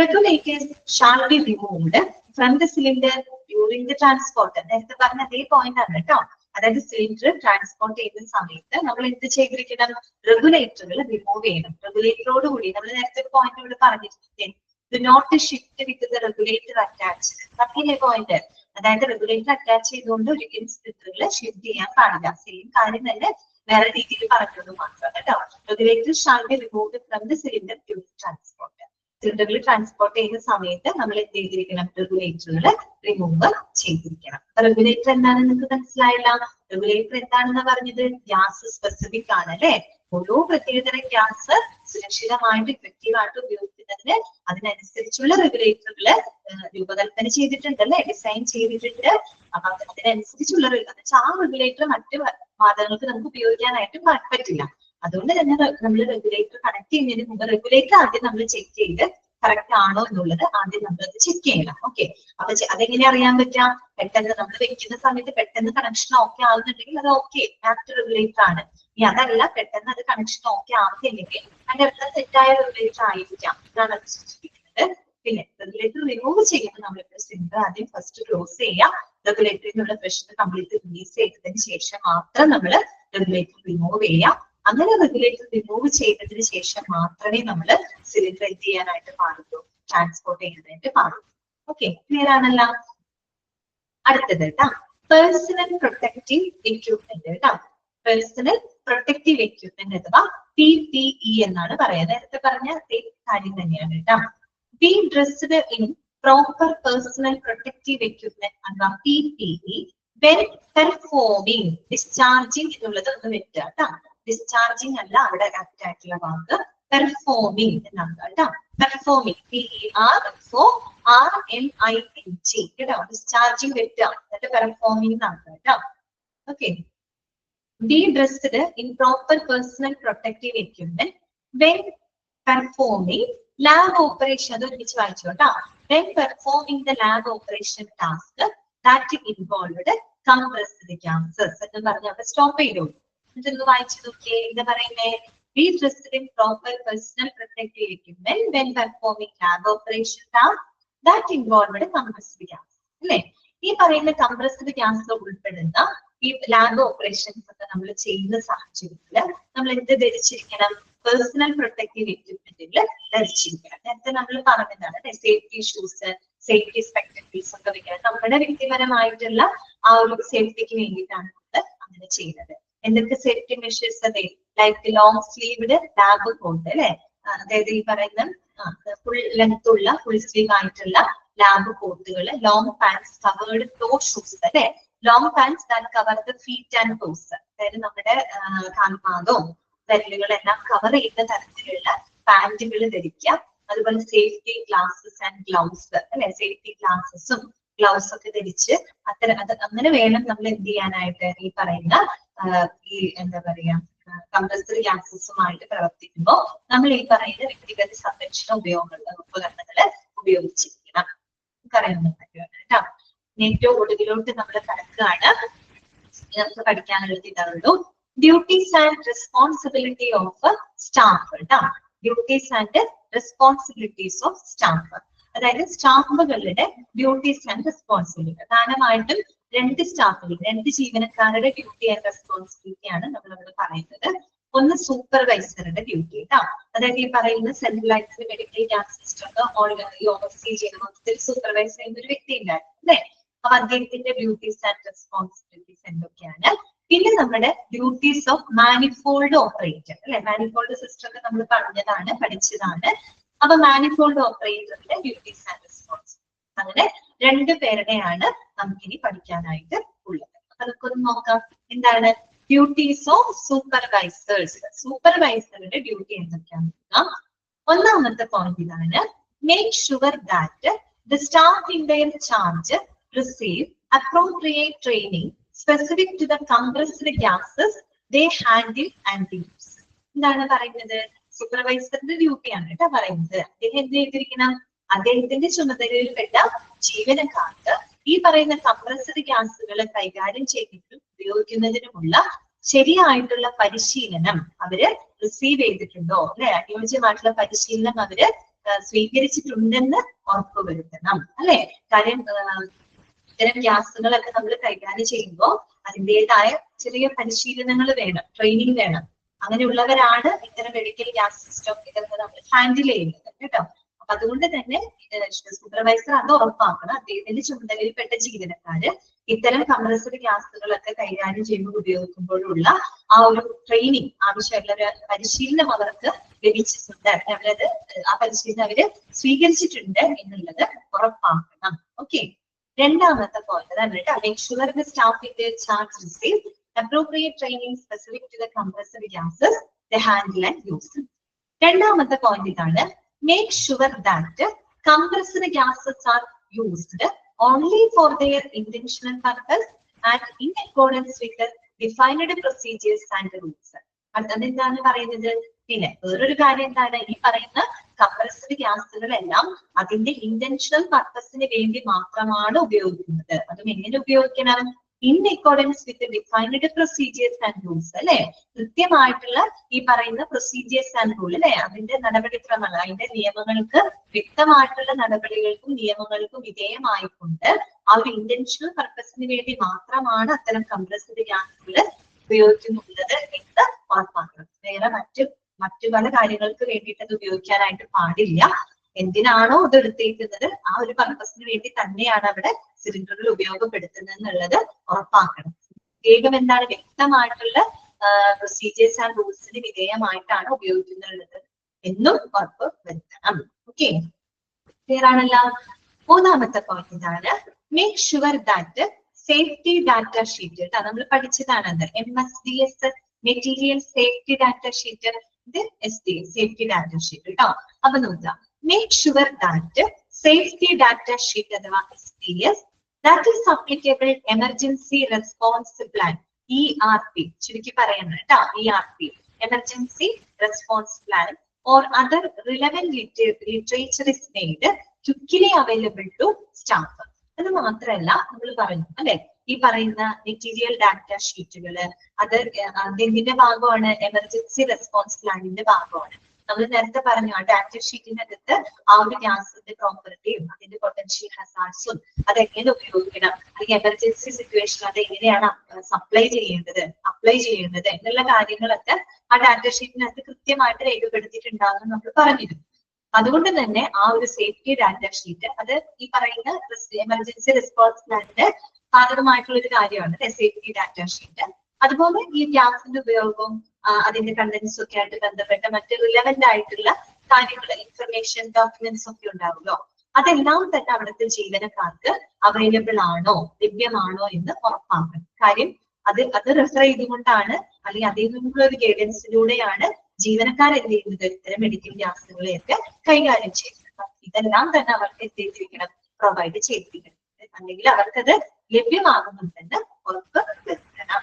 Regulators shall be removed from the cylinder during the transport. നേരത്തെ പറഞ്ഞ അതേ പോയിന്റ് ആണ് കേട്ടോ. അതായത് സിലിണ്ടർ ട്രാൻസ്പോർട്ട് ചെയ്യുന്ന സമയത്ത് നമ്മൾ എന്ത് ചെയ്തിരിക്കണം? റെഗുലേറ്ററുകൾ റിമൂവ് ചെയ്യണം. റെഗുലേറ്ററോട് കൂടി നമ്മൾ നേരത്തെ ഒരു പോയിന്റ് ഇവിടെ പറഞ്ഞിട്ടുണ്ട്. Do not shift with the regulator attached. അതേ പോയിന്റ്. അതായത് റെഗുലേറ്റർ അറ്റാച്ച് ചെയ്തുകൊണ്ട് ഒരിക്കലും സിലിണ്ടറിൽ ഷിഫ്റ്റ് ചെയ്യാൻ പാടില്ല. സെയിം കാര്യം തന്നെ വേറെ രീതിയിൽ പറഞ്ഞത് മാത്രം കേട്ടോ. Regulator shall be removed from the cylinder during transport. സിലിണ്ടറിൽ ട്രാൻസ്പോർട്ട് ചെയ്യുന്ന സമയത്ത് നമ്മൾ എന്ത് ചെയ്തിരിക്കണം? റെഗുലേറ്ററുകൾ റിമൂവ് ചെയ്തിരിക്കണം. റെഗുലേറ്റർ എന്താണെന്ന് നിങ്ങൾക്ക് മനസ്സിലായില്ല? റെഗുലേറ്റർ എന്താണെന്ന് പറഞ്ഞത് ഗ്യാസ് സ്പെസിഫിക് ആണ് അല്ലെ? ഓരോ പ്രത്യേകതരം ഗ്യാസ് സുരക്ഷിതമായിട്ട് ഇഫക്റ്റീവായിട്ട് ഉപയോഗിക്കുന്നതിന് അതിനനുസരിച്ചുള്ള റെഗുലേറ്ററുകൾ രൂപകൽപ്പന ചെയ്തിട്ടുണ്ട് അല്ലെ? ഡിസൈൻ ചെയ്തിട്ടുണ്ട്. അപ്പൊ അതിനനുസരിച്ചുള്ള ആ റെഗുലേറ്റർ മറ്റ് വാതകങ്ങൾക്ക് നമുക്ക് ഉപയോഗിക്കാനായിട്ട് പറ്റില്ല. അതുകൊണ്ട് തന്നെ നമ്മൾ റെഗുലേറ്റർ കണക്ട് ചെയ്യുന്നതിന് മുമ്പ് റെഗുലേറ്റർ ആദ്യം നമ്മൾ ചെക്ക് ചെയ്ത് കറക്റ്റ് ആണോ എന്നുള്ളത് ആദ്യം നമ്മൾ ചെക്ക് ചെയ്യണം. ഓക്കെ, അപ്പൊ അതെങ്ങനെ അറിയാൻ പറ്റാം? പെട്ടെന്ന് നമ്മൾ വെക്കുന്ന സമയത്ത് പെട്ടെന്ന് കണക്ഷൻ ഓക്കെ ആവുന്നുണ്ടെങ്കിൽ അത് ഓക്കെ ആക്ട് റെഗുലേറ്റർ ആണ്. ഇനി അതല്ല, പെട്ടെന്ന് അത് കണക്ഷൻ ഓക്കെ ആവുന്നില്ലെങ്കിൽ അതിന്റെ അടുത്ത തെറ്റായ റെഗുലേറ്റർ ആയിരിക്കാം. ഇതാണ് അത് സൂചിപ്പിക്കുന്നത്. പിന്നെ റെഗുലേറ്റർ റിമൂവ് ചെയ്യുമ്പോൾ നമ്മൾ സിലിണ്ടർ ആദ്യം ഫസ്റ്റ് ക്ലോസ് ചെയ്യാം. റെഗുലേറ്ററിൽ നിന്നുള്ള പ്രഷർ കംപ്ലീറ്റ് റിലീസ് ചെയ്തതിന് ശേഷം മാത്രം നമ്മൾ റെഗുലേറ്റർ റിമൂവ് ചെയ്യാം. അങ്ങനെ റെഗുലേറ്റർ റിമൂവ് ചെയ്തതിന് ശേഷം മാത്രമേ നമ്മൾ സിലിണ്ടർ എന്ത് ചെയ്യാനായിട്ട് പാടുള്ളൂ? ട്രാൻസ്പോർട്ട് ചെയ്യാനായിട്ട് പാടുള്ളൂ. ഓക്കെ, ക്ലിയർ ആണല്ലോ? അടുത്തത് കേട്ടോ, പേഴ്സണൽ പ്രൊട്ടക്റ്റീവ് എക്യുപ്മെന്റ് കേട്ടോ. പേഴ്സണൽ പ്രൊട്ടക്റ്റീവ് എക്യുപ്മെന്റ് അഥവാ PPE എന്നാണ് പറയുന്നത്. നേരത്തെ പറഞ്ഞ കാര്യം തന്നെയാണ് കേട്ടോ. B dressed in proper personal protective equipment അഥവാ PPE when performing ഡിസ്ചാർജിങ് എന്നുള്ളത് ഒന്ന് വെക്കുക കേട്ടോ. ഡിസ്ചാർജിങ് അല്ല അവിടെ ആക്ട് ആയിട്ടുള്ള വാക്ക്, പെർഫോമിംഗ് എന്നാണ് കേട്ടോ. പെർഫോമിംഗ് PERFORMING കേട്ടോ. ഡിസ്ചാർജിങ് വെക്കുക എന്നിട്ട് പെർഫോമിംഗ് എന്നാണ് കേട്ടോ. Okay, be dressed in proper personal protective equipment when performing lab operation. അത് ഒരുമിച്ച് വായിച്ചു കേട്ടോ. When performing the lab operation task that involved compressed gases എന്ന് പറഞ്ഞ് അവിടെ സ്റ്റോപ്പ് ചെയ്തു. എന്നിട്ടൊന്ന് വായിച്ചു നോക്കിയേ. എന്താ പറയുന്നേ? Be dressed in proper personal protective equipment when performing lab operation task that involved compressed gas. അല്ലേ? ഈ പറയുന്ന കംപ്രസ്ഡ് ഗ്യാസ് ഉൾപ്പെടുന്ന ഈ ലാബ് ഓപ്പറേഷൻസ് ഒക്കെ നമ്മൾ ചെയ്യുന്ന സാഹചര്യത്തിൽ നമ്മൾ എന്ത് ധരിച്ചിരിക്കണം? Personal protective എക്യുപ്മെന്റുകൾ ധരിച്ചിരിക്കണം. നേരത്തെ നമ്മൾ പറഞ്ഞതാണ് സേഫ്റ്റി ഷൂസ്, സേഫ്റ്റി സ്പെക്ടക്കിൾസ് ഒക്കെ വെക്കണം. നമ്മുടെ വ്യക്തിപരമായിട്ടുള്ള ആ ഒരു സേഫ്റ്റിക്ക് വേണ്ടിയിട്ടാണ് നമ്മൾ അങ്ങനെ ചെയ്യുന്നത്. എന്തൊക്കെ സേഫ്റ്റി മെഷേഴ്സ്? അതെ, like long sleeved lab coat അല്ലെ? അതായത് ഈ പറയുന്ന ഫുൾ ലെങ്ത് ഉള്ള ഫുൾ സ്ലീവ് ആയിട്ടുള്ള ലാബ് കോട്ടുകൾ, long pants, covered toe shoes അല്ലെ? Long pants that cover the feet and toes. അതായത് നമ്മുടെ കാൽപാദവും വിരലുകളെല്ലാം കവർ ചെയ്യുന്ന തരത്തിലുള്ള പാന്റുകൾ ധരിക്കുക. അതുപോലെ സേഫ്റ്റി ഗ്ലാസസ് ആൻഡ് ഗ്ലൗസ് അല്ലെ? സേഫ്റ്റി ഗ്ലാസസും ഗ്ലൗസ് ഒക്കെ ധരിച്ച് അങ്ങനെ വേണം നമ്മൾ എന്ത് ചെയ്യാനായിട്ട് ഈ പറയുന്ന ഈ എന്താ പറയാ കംപ്രസറി ഗ്യാസസുമായിട്ട് പ്രവർത്തിക്കുമ്പോൾ നമ്മൾ ഈ പറയുന്ന വ്യക്തിഗത സംരക്ഷണ ഉപകരണങ്ങൾ ഉപയോഗിച്ചിരിക്കണം. അറിയാവുന്ന കേട്ടോ. ഏറ്റവും ഒടുവിലോട്ട് നമ്മൾ കടക്കുകയാണ്. നമുക്ക് പഠിക്കാനുള്ളത് ഇതാണുള്ളൂ. Duties and responsibility of staff കേട്ടോ. Duties and responsibilities of staff, അതായത് സ്റ്റാഫുകളുടെ ഡ്യൂട്ടീസ് ആൻഡ് റെസ്പോൺസിബിലിറ്റി. പ്രധാനമായിട്ടും രണ്ട് ജീവനക്കാരുടെ ഡ്യൂട്ടി ആൻഡ് റെസ്പോൺസിബിലിറ്റി ആണ് നമ്മൾ അവിടെ പറയുന്നത്. ഒന്ന് സൂപ്പർവൈസറുടെ ഡ്യൂട്ടി കേട്ടോ, അതായത് ഈ പറയുന്ന centralised medical gas system oversee ചെയ്യുന്ന മൊത്തത്തിൽ സൂപ്പർവൈസ് ചെയ്യുന്ന ഒരു വ്യക്തി ഉണ്ടായിരുന്നു അല്ലെ. അപ്പൊ അദ്ദേഹത്തിന്റെ ഡ്യൂട്ടീസ് ആൻഡ് റെസ്പോൺസിബിലിറ്റീസ് എന്തൊക്കെയാണ്? പിന്നെ നമ്മുടെ ഡ്യൂട്ടീസ് ഓഫ് മാനിഫോൾഡ് ഓപ്പറേറ്റർ അല്ലെ. മാനിഫോൾഡ് സിസ്റ്റം ഒക്കെ നമ്മൾ പഠിച്ചതാണ്. അപ്പൊ മാനിഫോൾഡ് ഓപ്പറേറ്ററിന്റെ ഡ്യൂട്ടീസ് ആൻഡ് റെസ്പോൺസിബിലിറ്റി, അങ്ങനെ രണ്ടുപേരുടെയാണ് നമുക്കിനി പഠിക്കാനായിട്ട് ഉള്ളത്. അപ്പൊ നമുക്കൊന്ന് നോക്കാം. എന്താണ് ഡ്യൂട്ടീസ് ഓഫ് സൂപ്പർവൈസേഴ്സ്? സൂപ്പർവൈസറുടെ ഡ്യൂട്ടി എന്തൊക്കെയാണ് നോക്കാം. ഒന്നാമത്തെ പോയിന്റ് ഇതാണ്, make sure that the staff in there charge receive appropriate training specific to the compressed gases they handle and use. എന്താണ് പറയുന്നത്? സൂപ്പർവൈസറിന്റെ ഡ്യൂട്ടിയാണ് കേട്ടോ പറയുന്നത്. അദ്ദേഹം എന്ത് ചെയ്തിരിക്കണം? അദ്ദേഹത്തിന്റെ ചുമതലയിൽപ്പെട്ട ജീവനക്കാർക്ക് ഈ പറയുന്ന കംപ്രസ്ഡ് ഗ്യാസുകൾ കൈകാര്യം ചെയ്തിട്ടും ഉപയോഗിക്കുന്നതിനുമുള്ള ശരിയായിട്ടുള്ള പരിശീലനം അവര് റിസീവ് ചെയ്തിട്ടുണ്ടോ അല്ലെ, അനുയോജ്യമായിട്ടുള്ള പരിശീലനം അവര് സ്വീകരിച്ചിട്ടുണ്ടെന്ന് ഉറപ്പുവരുത്തണം അല്ലെ. കാര്യം ഇത്തരം ഗ്യാസുകളൊക്കെ നമ്മൾ കൈകാര്യം ചെയ്യുമ്പോൾ അതിൻ്റെതായ ചെറിയ പരിശീലനങ്ങൾ വേണം, ട്രെയിനിങ് വേണം. അങ്ങനെയുള്ളവരാണ് ഇത്തരം മെഡിക്കൽ ഗ്യാസ് സിസ്റ്റം ഇതൊക്കെ നമ്മൾ ഹാൻഡിൽ ചെയ്യുന്നത് കേട്ടോ. അപ്പൊ അതുകൊണ്ട് തന്നെ സൂപ്പർവൈസർ അത് ഉറപ്പാക്കണം. അദ്ദേഹത്തിന്റെ ചുമതലയിൽപ്പെട്ട ജീവനക്കാര് ഇത്തരം കംപ്രസ്ഡ് ഗ്യാസുകളൊക്കെ കൈകാര്യം ചെയ്യുമ്പോൾ ഉപയോഗിക്കുമ്പോഴുള്ള ആ ഒരു ട്രെയിനിങ്, ആവശ്യമുള്ള ഒരു പരിശീലനം അവർക്ക് ലഭിച്ചിട്ടുണ്ട്, അവരത് ആ പരിശീലനം അവര് സ്വീകരിച്ചിട്ടുണ്ട് എന്നുള്ളത് ഉറപ്പാക്കണം. ഓക്കെ. രണ്ടാമത്തെ പോയിന്റ് അതാണ് കേട്ടോ, make sure the staff in their charge receive appropriate training specific to the compressed gases they handle and use. രണ്ടാമത്തെ പോയിന്റ് ഇതാണ്, make sure that compressed gases are used only for their intentional purpose and in accordance with the defined procedures and rules. അതെന്താണ് പറയുന്നത്? പിന്നെ വേറൊരു കാര്യം എന്താണ്, ഈ പറയുന്ന കംപ്രസ്ഡ് ഗ്യാസുകളെല്ലാം അതിന്റെ ഇന്റൻഷണൽ പർപ്പസിന് വേണ്ടി മാത്രമാണ് ഉപയോഗിക്കുന്നത്. അതും എങ്ങനെ ഉപയോഗിക്കണം? In accordance with defined procedures and rules അല്ലെ. കൃത്യമായിട്ടുള്ള ഈ പറയുന്ന പ്രൊസീജിയേഴ്സ് ആൻഡ് റൂൾ അല്ലെ, അതിന്റെ നടപടിക്രമങ്ങൾ, അതിന്റെ നിയമങ്ങൾക്ക്, വ്യക്തമായിട്ടുള്ള നടപടികൾക്കും നിയമങ്ങൾക്കും വിധേയമായിക്കൊണ്ട് ആ ഒരു ഇന്റൻഷണൽ പർപ്പസിന് വേണ്ടി മാത്രമാണ് അത്തരം കംപ്രസ്ഡ് ഗ്യാസുകൾ ഉപയോഗിക്കുന്നുള്ളത് എന്ന് ഉറപ്പാക്കണം. വേറെ മറ്റു പല കാര്യങ്ങൾക്ക് വേണ്ടിയിട്ട് അത് ഉപയോഗിക്കാനായിട്ട് പാടില്ല. എന്തിനാണോ ഇത് എടുത്തേക്കുന്നത് ആ ഒരു പർപ്പസിന് വേണ്ടി തന്നെയാണ് അവിടെ സിലിണ്ടറുകൾ ഉപയോഗപ്പെടുത്തുന്നത് എന്നുള്ളത് ഉറപ്പാക്കണം. വേഗം എന്താണ്, വ്യക്തമായിട്ടുള്ള പ്രൊസീജിയേഴ്സ് ആൻഡ് റൂൾസിന് വിധേയമായിട്ടാണ് ഉപയോഗിക്കുന്നുള്ളത് എന്നും ഉറപ്പ് വരുത്തണം. ഓക്കെ, ക്ലിയർ ആണല്ലോ. മൂന്നാമത്തെ പോയിന്റ് ഇതാണ്, make sure that safety data sheet കേട്ടോ, നമ്മൾ പഠിച്ചതാണ് അത്. MSDS material safety data sheet, ഇത് SDS സേഫ്റ്റി ഡാറ്റ ഷീറ്റ് കേട്ടോ. അപ്പൊ നോക്കാം, make sure that safety data sheet അഥവാ SDS that is applicable emergency response plan ERP, ചുരുക്കി പറയുന്നത് കേട്ടോ, ERP emergency response plan or other relevant literature is made quickly available to staff. അത് മാത്രമല്ല നമ്മൾ പറഞ്ഞു അല്ലെ, ഈ പറയുന്ന മെറ്റീരിയൽ ഡാറ്റ ഷീറ്റുകള് അത് എന്തിന്റെ ഭാഗമാണ്? എമർജൻസി റെസ്പോൺസ് പ്ലാനിന്റെ ഭാഗമാണ്. നമ്മൾ നേരത്തെ പറഞ്ഞു ആ ഡാറ്റ ഷീറ്റിനകത്ത് ആ ഒരു ഗ്യാസിന്റെ പ്രോപ്പർട്ടിയും അതിന്റെ പൊട്ടൻഷ്യൽ ഹസാർഡ്സും അതെങ്ങനെ ഉപയോഗിക്കണം, അല്ലെങ്കിൽ എമർജൻസി സിറ്റുവേഷൻ അത് എങ്ങനെയാണ് അപ്ലൈ ചെയ്യേണ്ടത് എന്നുള്ള കാര്യങ്ങളൊക്കെ ആ ഡാറ്റ ഷീറ്റിനകത്ത് കൃത്യമായിട്ട് രേഖപ്പെടുത്തിയിട്ടുണ്ടാകുമെന്ന് നമ്മൾ പറഞ്ഞിരുന്നു. അതുകൊണ്ട് തന്നെ ആ ഒരു സേഫ്റ്റി ഡാറ്റ ഷീറ്റ് അത് ഈ പറയുന്ന എമർജൻസി റെസ്പോൺസ് പ്ലാനിന്റെ ഭാഗമായിട്ടുള്ള ഒരു കാര്യമാണ് സേഫ്റ്റി ഡാറ്റ ഷീറ്റ്. അതുപോലെ ഈ ഗ്യാസിന്റെ ഉപയോഗവും അതിന്റെ കണ്ടന്റ്സും ഒക്കെ ആയിട്ട് ബന്ധപ്പെട്ട മറ്റ് റിലവന്റ് ആയിട്ടുള്ള കാര്യങ്ങൾ, ഇൻഫർമേഷൻ, ഡോക്യുമെന്റ്സ് ഒക്കെ ഉണ്ടാവുമല്ലോ, അതെല്ലാം തന്നെ അവിടുത്തെ ജീവനക്കാർക്ക് അവൈലബിൾ ആണോ, ലഭ്യമാണോ എന്ന് ഉറപ്പാക്കണം. കാര്യം അത് റെഫർ ചെയ്തുകൊണ്ടാണ് അല്ലെങ്കിൽ അതിൽ നിന്നുള്ള ഒരു ഗൈഡൻസിലൂടെയാണ് ജീവനക്കാർ എന്ത് ചെയ്യുന്നത്, ഇത്തരം മെഡിക്കൽ ഗ്യാസുകളെയൊക്കെ കൈകാര്യം ചെയ്യുന്നത്. ഇതെല്ലാം തന്നെ അവർക്ക് എന്ത് ചെയ്തിരിക്കണം, പ്രൊവൈഡ് ചെയ്തിരിക്കണം. അല്ലെങ്കിൽ അവർക്കത് ലഭ്യമാകുന്നുണ്ടെന്ന് ഉറപ്പ് വരുത്തണം.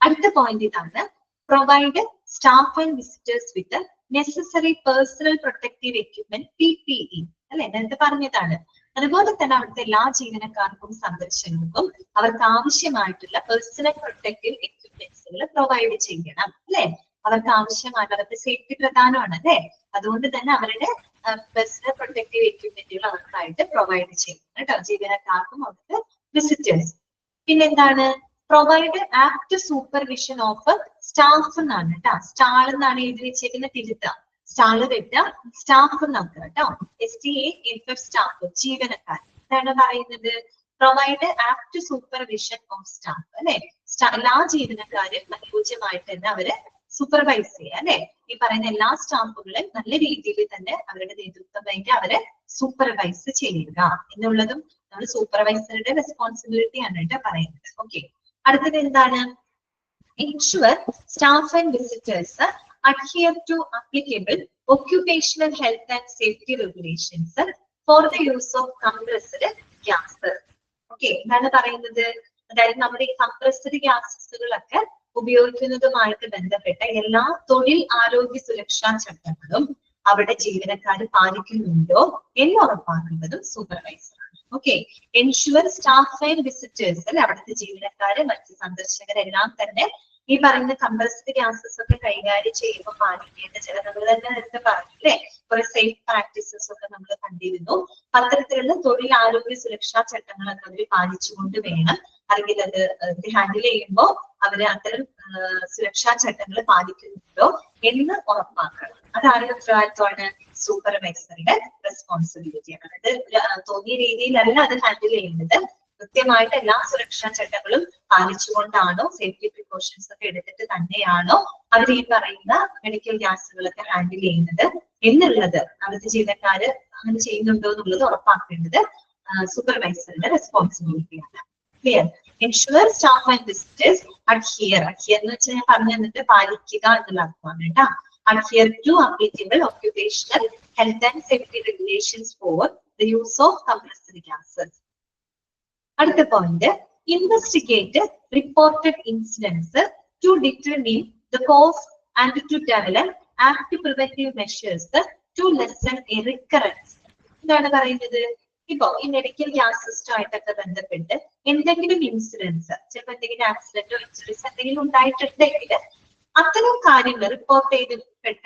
അടുത്ത പോയിന്റ് ഇതാണ്, provide staff and visitors with necessary personal protective equipment PPE അല്ലെ, നേരത്തെ പറഞ്ഞതാണ്. അതുപോലെ തന്നെ അവിടുത്തെ എല്ലാ ജീവനക്കാർക്കും സന്ദർശകർക്കും അവർക്ക് ആവശ്യമായിട്ടുള്ള പേഴ്സണൽ പ്രൊട്ടക്റ്റീവ് എക്യുപ്മെന്റ്സുകൾ പ്രൊവൈഡ് ചെയ്യണം അല്ലെ. അവർക്ക് ആവശ്യമായിട്ട് അവരുടെ സേഫ്റ്റി പ്രധാനമാണ് അല്ലെ, അതുകൊണ്ട് തന്നെ അവരുടെ പേഴ്സണൽ പ്രൊട്ടക്റ്റീവ് എക്യുപ്മെന്റുകൾ അവർക്കായിട്ട് പ്രൊവൈഡ് ചെയ്യണം കേട്ടോ, ജീവനക്കാർക്കും അവർക്ക് വിസിറ്റേഴ്സ്. പിന്നെന്താണ്, provide act supervision of staff എന്നാണ് കേട്ടോ. സ്റ്റാൾ എന്നാണ് എഴുതി വെച്ചേക്കുന്ന, തിരുത്ത, സ്റ്റാള് തെറ്റ, സ്റ്റാഫ് എന്നാക്കുക കേട്ടോ. STAFF സ്റ്റാഫ്, ജീവനക്കാർ. എന്താണ് പറയുന്നത്, provide act supervision of staff അല്ലെ. എല്ലാ ജീവനക്കാരും അനുയോജ്യമായിട്ട് തന്നെ അവരെ സൂപ്പർവൈസ് ചെയ്യുക അല്ലെ. ഈ പറയുന്ന എല്ലാ സ്റ്റാഫുകളും നല്ല രീതിയിൽ തന്നെ അവരുടെ നേതൃത്വം വഹിക്കുക, അവരെ സൂപ്പർവൈസ് ചെയ്യുക എന്നുള്ളതും നമ്മൾ സൂപ്പർവൈസറുടെ റെസ്പോൺസിബിലിറ്റി ആണ് കേട്ടോ പറയുന്നത്. ഓക്കെ, അടുത്തത് എന്താണ്, ensure staff and visitors adhere to applicable occupational health and safety regulations for the use of compressed gases. Okay, എന്താണ് പറയുന്നത്, അതായത് നമ്മുടെ ഈ കംപ്രസ്ഡ് ഗ്യാസുകളൊക്കെ ഉപയോഗിക്കുന്നതുമായിട്ട് ബന്ധപ്പെട്ട എല്ലാ തൊഴിൽ ആരോഗ്യ സുരക്ഷാ ചട്ടങ്ങളും അവിടെ ജീവനക്കാർ പാലിക്കുന്നുണ്ടോ എന്ന് ഉറപ്പാക്കുന്നതും സൂപ്പർവൈസറാണ്. Okay, ensure staff and visitors അല്ലെ, അവിടുത്തെ ജീവനക്കാര് മറ്റ് സന്ദർശകരെല്ലാം തന്നെ ഈ പറയുന്ന കംപ്രസ്ഡ് ഗ്യാസസ് ഒക്കെ കൈകാര്യം ചെയ്യുമ്പോൾ പാലിക്കേണ്ട ചില, നമ്മൾ തന്നെ നേരത്തെ പറഞ്ഞില്ലേ, കുറെ സേഫ് പ്രാക്ടീസസ് ഒക്കെ നമ്മൾ കണ്ടിരുന്നു. അത്തരത്തിലുള്ള തൊഴിൽ ആരോഗ്യ സുരക്ഷാ ചട്ടങ്ങളൊക്കെ അവർ പാലിച്ചുകൊണ്ട് വേണം, അല്ലെങ്കിൽ അത് ഹാൻഡിൽ ചെയ്യുമ്പോൾ അവര് അത്തരം സുരക്ഷാ ചട്ടങ്ങൾ പാലിക്കുന്നുണ്ടോ എന്ന് ഉറപ്പാക്കണം. അതാണ് ഉത്തരവാദിത്വമാണ്, സൂപ്പർവൈസറുടെ റെസ്പോൺസിബിലിറ്റിയാണ്. അത് തോന്നിയ രീതിയിലല്ല അത് ഹാൻഡിൽ ചെയ്യുന്നത്, കൃത്യമായിട്ട് എല്ലാ സുരക്ഷാ ചട്ടങ്ങളും പാലിച്ചുകൊണ്ടാണോ, സേഫ്റ്റി പ്രിക്കോഷൻസ് ഒക്കെ എടുത്തിട്ട് തന്നെയാണോ അവർ ഈ പറയുന്ന മെഡിക്കൽ ഗ്യാസുകളൊക്കെ ഹാൻഡിൽ ചെയ്യുന്നത് എന്നുള്ളത്, അവിടുത്തെ ജീവനക്കാര് അങ്ങനെ ചെയ്യുന്നുണ്ടോ എന്നുള്ളത് ഉറപ്പാക്കേണ്ടത് സൂപ്പർവൈസറുടെ റെസ്പോൺസിബിലിറ്റിയാണ്. Clear? Ensure staff and visitors adhere, adhere എന്ന് വെച്ചാൽ ഞാൻ പറഞ്ഞു തന്നിട്ട് പാലിക്കുക എന്നുള്ള അർത്ഥമാണ് കേട്ടോ. Adhere to applicable occupational health and safety regulations for the use of compressed gases. അടുത്ത point, investigate reported incidents to determine the cause and to develop act preventive measures to lessen a recurrence. എന്താണ് പറയുന്നത്, ഇപ്പോ ഈ മെഡിക്കൽ ഗ്യാസ് സിസ്റ്റമായിട്ടൊക്കെ ബന്ധപ്പെട്ട് എന്തെങ്കിലും ഇൻസിഡൻസ്, ചിലപ്പോൾ എന്തെങ്കിലും ആക്സിഡന്റോ ഇൻഷുറൻസ് എന്തെങ്കിലും ഉണ്ടായിട്ടുണ്ടെങ്കിൽ അത്തരം കാര്യങ്ങൾ റിപ്പോർട്ട് ചെയ്തിപ്പെട്ട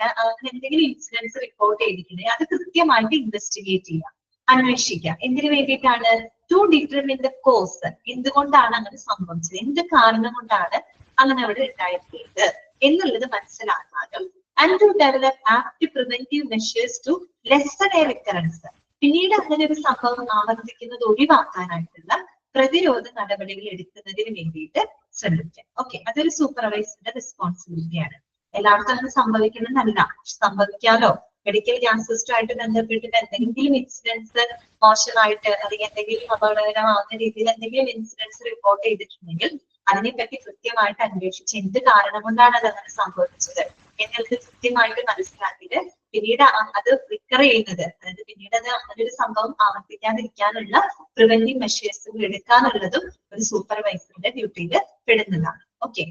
എന്തെങ്കിലും ഇൻസിഡൻസ് റിപ്പോർട്ട് ചെയ്തിട്ടുണ്ടെങ്കിൽ അത് കൃത്യമായിട്ട് ഇൻവെസ്റ്റിഗേറ്റ് ചെയ്യുക, അന്വേഷിക്കുക. എന്തിനു വേണ്ടിയിട്ടാണ്, ടു ഡിറ്റർമിൻ ദ കോസ്, എന്തുകൊണ്ടാണ് അങ്ങനെ സംഭവിച്ചത്, എന്ത് കാരണം കൊണ്ടാണ് അങ്ങനെ അവിടെ ഉണ്ടായിട്ടുള്ളത് എന്നുള്ളത് മനസ്സിലാക്കാനും, and to develop act preventive measures to lessen a recurrence, പിന്നീട് അങ്ങനെ ഒരു സംഭവം ആവർത്തിക്കുന്നത് ഒഴിവാക്കാനായിട്ടുള്ള പ്രതിരോധ നടപടികൾ എടുക്കുന്നതിന് വേണ്ടിയിട്ട് ശ്രമിക്കാം. ഓക്കെ, അതൊരു സൂപ്പർവൈസറുടെ റെസ്പോൺസിബിലിറ്റിയാണ്. എല്ലാവർക്കും അങ്ങനെ സംഭവിക്കണമെന്നല്ല, സംഭവിക്കാലോ. മെഡിക്കൽ ഗ്യാസ് സിസ്റ്റമായിട്ട് ബന്ധപ്പെട്ടിട്ട് എന്തെങ്കിലും ഇൻസിഡൻസ് മോശമായിട്ട് അല്ലെങ്കിൽ എന്തെങ്കിലും അപകടകരമാവുന്ന രീതിയിൽ എന്തെങ്കിലും ഇൻസിഡൻസ് റിപ്പോർട്ട് ചെയ്തിട്ടുണ്ടെങ്കിൽ അതിനെപ്പറ്റി കൃത്യമായിട്ട് അന്വേഷിച്ച് എന്ത് കാരണം കൊണ്ടാണ് അത് അങ്ങനെ സംഭവിച്ചത് എന്നുള്ളത് കൃത്യമായിട്ട് മനസ്സിലാക്കിയിട്ട് പിന്നീട് അത് റിക്കർ ചെയ്യുന്നത്, അതായത് പിന്നീട് അത് അങ്ങനൊരു സംഭവം ആവർത്തിക്കാതിരിക്കാനുള്ള പ്രിവെന്റീവ് മെഷേഴ്സുകൾ എടുക്കാനുള്ളതും ഒരു സൂപ്പർവൈസറുടെ ഡ്യൂട്ടിയിൽ പെടുന്നതാണ്. Okay,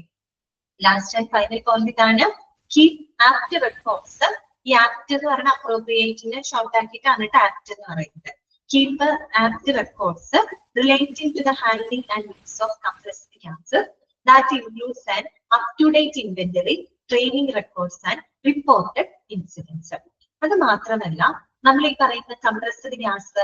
last and final point ഇതാണ്, കീപ് ആക്ട് റെക്കോർഡ്സ്. ഈ ആക്ട് എന്ന് പറഞ്ഞ അപ്രോപ്രിയേറ്റിനെ ഷോർട്ട് ആക്കിയിട്ടാണ് ആക്ട് എന്ന് പറയുന്നത്. Keep apt records relating to the handling and use of compressed gases that includes an up to date inventory, training records and reported incidents. അത് മാത്രമല്ല, നമ്മൾ ഈ പറയുന്ന കംപ്രസ്ഡ് ഗ്യാസ്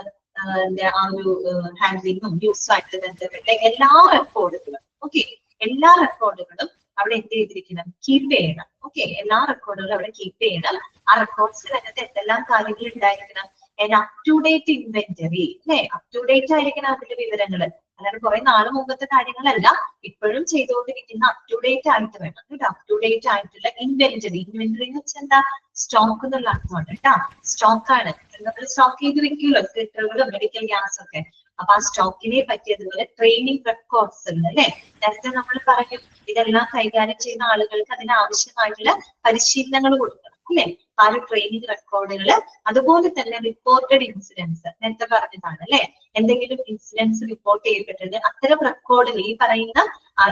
ആ ഒരു ഹാൻഡ്ലിങ്ങും യൂസുമായിട്ട് ബന്ധപ്പെട്ട എല്ലാ റെക്കോർഡുകളും, ഓക്കെ, എല്ലാ റെക്കോർഡുകളും അവിടെ എന്ത് ചെയ്തിരിക്കണം, കീപ്പ് ചെയ്യണം. ഓക്കെ, എല്ലാ റെക്കോർഡുകളും അവിടെ കീപ്പ് ചെയ്യണം. ആ റെക്കോർഡ്സിൽ അതിനകത്ത് എന്തെല്ലാം കാര്യങ്ങൾ ഉണ്ടായിരിക്കണം, അപ് ടു ഡേറ്റ് ഇൻവെന്ററി അല്ലെ, അപ് ടു ഡേറ്റ് ആയിരിക്കണം അതിന്റെ വിവരങ്ങള്. അല്ലാതെ കുറെ നാള് മുമ്പത്തെ കാര്യങ്ങളല്ല, ഇപ്പോഴും ചെയ്തുകൊണ്ടിരിക്കുന്ന അപ് ടു ഡേറ്റ് ആയിട്ട് വേണം കേട്ടോ. അപ് ടു ഡേറ്റ് ആയിട്ടുള്ള ഇൻവെന്ററി, ഇൻവെന്ററി എന്ന് വെച്ചാൽ എന്താ, സ്റ്റോക്ക് എന്നുള്ള അർത്ഥമാണ് കേട്ടോ. സ്റ്റോക്കാണ്, നമ്മൾ സ്റ്റോക്ക് ചെയ്ത് വെക്കുമല്ലോ സിലിണ്ടറുകളും മെഡിക്കൽ ഗ്യാസ് ഒക്കെ. അപ്പൊ ആ സ്റ്റോക്കിനെ പറ്റി, അതുപോലെ ട്രെയിനിങ് റെക്കോർഡ്സ് ഉണ്ട് അല്ലെ. നേരത്തെ നമ്മൾ പറഞ്ഞു ഇതെല്ലാം കൈകാര്യം ചെയ്യുന്ന ആളുകൾക്ക് അതിനാവശ്യമായിട്ടുള്ള പരിശീലനങ്ങൾ കൊടുക്കണം അല്ലെ. ആ ഒരു ട്രെയിനിങ് റെക്കോർഡുകൾ, അതുപോലെ തന്നെ റിപ്പോർട്ടഡ് ഇൻസിഡൻസ് നേരത്തെ പറഞ്ഞതാണ് അല്ലെ, എന്തെങ്കിലും ഇൻസിഡൻസ് റിപ്പോർട്ട് ചെയ്യപ്പെട്ടിട്ടുണ്ട്, അത്തരം റെക്കോർഡുകൾ ഈ പറയുന്ന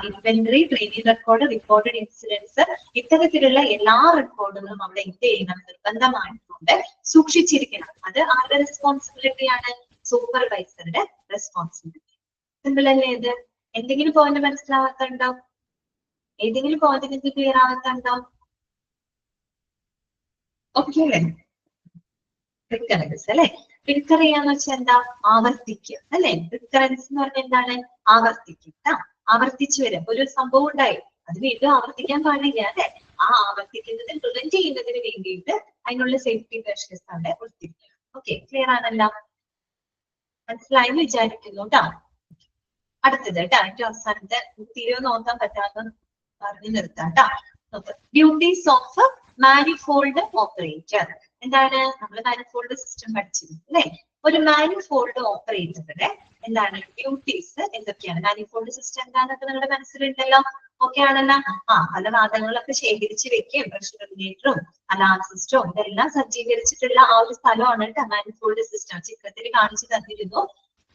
inventory, training record, reported incidents, ഇത്തരത്തിലുള്ള എല്ലാ റെക്കോർഡുകളും അവിടെ എന്ത് ചെയ്യണം, നിർബന്ധമായിട്ടുണ്ട് സൂക്ഷിച്ചിരിക്കണം. അത് ആരുടെ റെസ്പോൺസിബിലിറ്റിയാണ്? സൂപ്പർവൈസറുടെ റെസ്പോൺസിബിലിറ്റി. സിമ്പിൾ അല്ലേ ഇത്? എന്തെങ്കിലും പോയിന്റ് മനസ്സിലാവാത്തുണ്ടോ? ഏതെങ്കിലും പോയിന്റ് നിങ്ങൾക്ക് ക്ലിയർ ആവാത്തുണ്ടോ? ഓക്കെ അല്ലേ? റിക്കറൻസ് അല്ലെ, റിക്കർ എന്ന് വെച്ചാൽ എന്താ? ആവർത്തിക്കുക അല്ലെ. റിക്കറൻസ് എന്ന് പറഞ്ഞാൽ എന്താണ്? ആവർത്തിക്കുക, ആവർത്തിച്ചു വരും. ഒരു സംഭവം ഉണ്ടായി, അത് വീണ്ടും ആവർത്തിക്കാൻ പാടില്ല അല്ലെ. ആ ആവർത്തിക്കുന്നത് പ്രിവെന്റ് ചെയ്യുന്നതിന് വേണ്ടിയിട്ട് അതിനുള്ള സേഫ്റ്റി മെഷേഴ്സ് അവിടെ ഉൾപ്പെടുത്തുക. ഓക്കെ, ക്ലിയർ ആണല്ലോ? മനസ്സിലായെന്ന് വിചാരിക്കുന്നു കേട്ടോ. അടുത്തത് കേട്ടോ, ഏറ്റവും അവസാനത്തെ തീരെ നോക്കാൻ പറ്റാത്ത പറഞ്ഞു നിർത്താം കേട്ടോ. Duties of manifold operator. എന്താണ്? നമ്മൾ മാനിഫോൾഡ് സിസ്റ്റം പഠിച്ചിരുന്നു അല്ലെ. ഒരു മാനിഫോൾഡ് ഓപ്പറേറ്ററുടെ എന്താണ് ഡ്യൂട്ടീസ് എന്തൊക്കെയാണ്? മാനിഫോൾഡ് സിസ്റ്റം എന്താണെന്നൊക്കെ നിങ്ങളുടെ മനസ്സിലുണ്ടല്ലോ. ഓക്കെ ആണല്ലോ? പല വാദങ്ങളൊക്കെ ശേഖരിച്ച് വെക്കുകയും പ്രഷർ റെഗുലേറ്ററും അലാം സിസ്റ്റവും ഇതെല്ലാം സജ്ജീകരിച്ചിട്ടുള്ള ആ ഒരു സ്ഥലമാണ് കേട്ടോ മാനിഫോൾഡ് സിസ്റ്റം. ചിത്രത്തിൽ കാണിച്ചു തന്നിരുന്നു.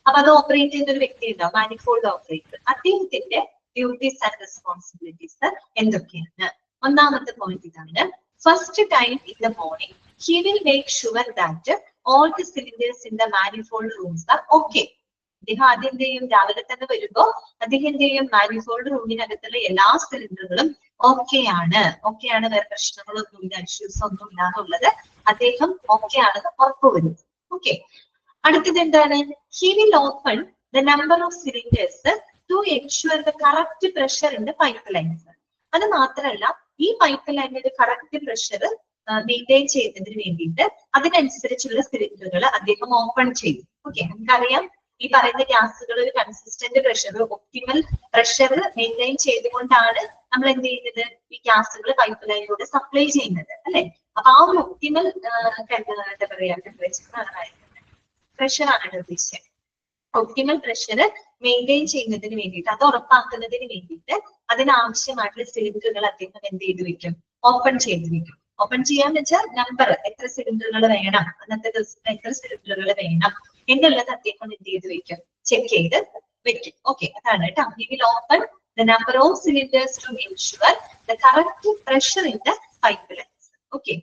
അപ്പൊ അത് ഓപ്പറേറ്റ് ചെയ്യുന്ന ഒരു വ്യക്തി ഉണ്ടാവും, മാനിഫോൾഡ് ഓപ്പറേറ്റർ. അദ്ദേഹത്തിന്റെ ഡ്യൂട്ടീസ് ആൻഡ് റെസ്പോൺസിബിലിറ്റീസ് എന്തൊക്കെയാണ്? ഒന്നാമത്തെ പോയിന്റ് ഇതാണ്. First time in the morning he will make sure that all the cylinders in the manifold rooms are okay. അദ്ദേഹം ആദ്യം എന്ത് ചെയ്യും? രാവിലെ തന്നെ വരുമ്പോ അദ്ദേഹം എന്ത് ചെയ്യും? മാനിഫോൾഡ് റൂമിനകത്തുള്ള എല്ലാ സിലിണ്ടറുകളും ഓക്കെ ആണ്, വേറെ പ്രശ്നങ്ങളൊന്നും ഇല്ല, ഇഷ്യൂസ് ഒന്നും ഇല്ല എന്നുള്ളത് അദ്ദേഹം ഓക്കെ ആണെന്ന് ഉറപ്പുവരും. ഓക്കെ, അടുത്തത് എന്താണ്? he will open the number of cylinders to ensure the correct pressure in the pipelines. അത് മാത്രമല്ല, ഈ പൈപ്പ് ലൈനിന്റെ കറക്റ്റ് പ്രഷർ മെയിൻറ്റെയിൻ ചെയ്യുന്നതിന് വേണ്ടിയിട്ട് അതിനനുസരിച്ചുള്ള സിലിണ്ടറുകൾ അദ്ദേഹം ഓപ്പൺ ചെയ്യും. ഓക്കെ, നമുക്കറിയാം ഈ പറയുന്ന ഗ്യാസുകൾ ഒരു consistent pressure, optimal pressure maintain ചെയ്തുകൊണ്ടാണ് നമ്മൾ എന്ത് ചെയ്യുന്നത്? ഈ ഗ്യാസുകൾ പൈപ്പ് ലൈനിലൂടെ സപ്ലൈ ചെയ്യുന്നത് അല്ലെ. അപ്പൊ ആ ഒരു ഒപ്റ്റിമൽ എന്താ പറയാ പ്രഷറാണ് ഉദ്ദേശിച്ചത്. ഒപ്റ്റിമൽ പ്രഷർ മെയിൻറ്റെയിൻ ചെയ്യുന്നതിന് വേണ്ടിയിട്ട്, അത് ഉറപ്പാക്കുന്നതിന് വേണ്ടിയിട്ട് അതിനാവശ്യമായിട്ടുള്ള സിലിണ്ടറുകൾ അദ്ദേഹം എന്ത് ചെയ്ത് വെക്കും? ഓപ്പൺ ചെയ്ത് വെക്കും. ഓപ്പൺ ചെയ്യാന്ന് വെച്ചാൽ നമ്പർ, എത്ര സിലിണ്ടറുകൾ വേണം, അന്നത്തെ ദിവസത്തെ എത്ര സിലിണ്ടറുകൾ വേണം എന്നുള്ളത് അദ്ദേഹം എന്ത് ചെയ്ത് വെക്കും? ചെക്ക് ചെയ്ത് വെക്കും. ഓക്കെ, അതാണ് കേട്ടോ. He will open the number of cylinders to ensure the correct pressure in the pipelines. Okay,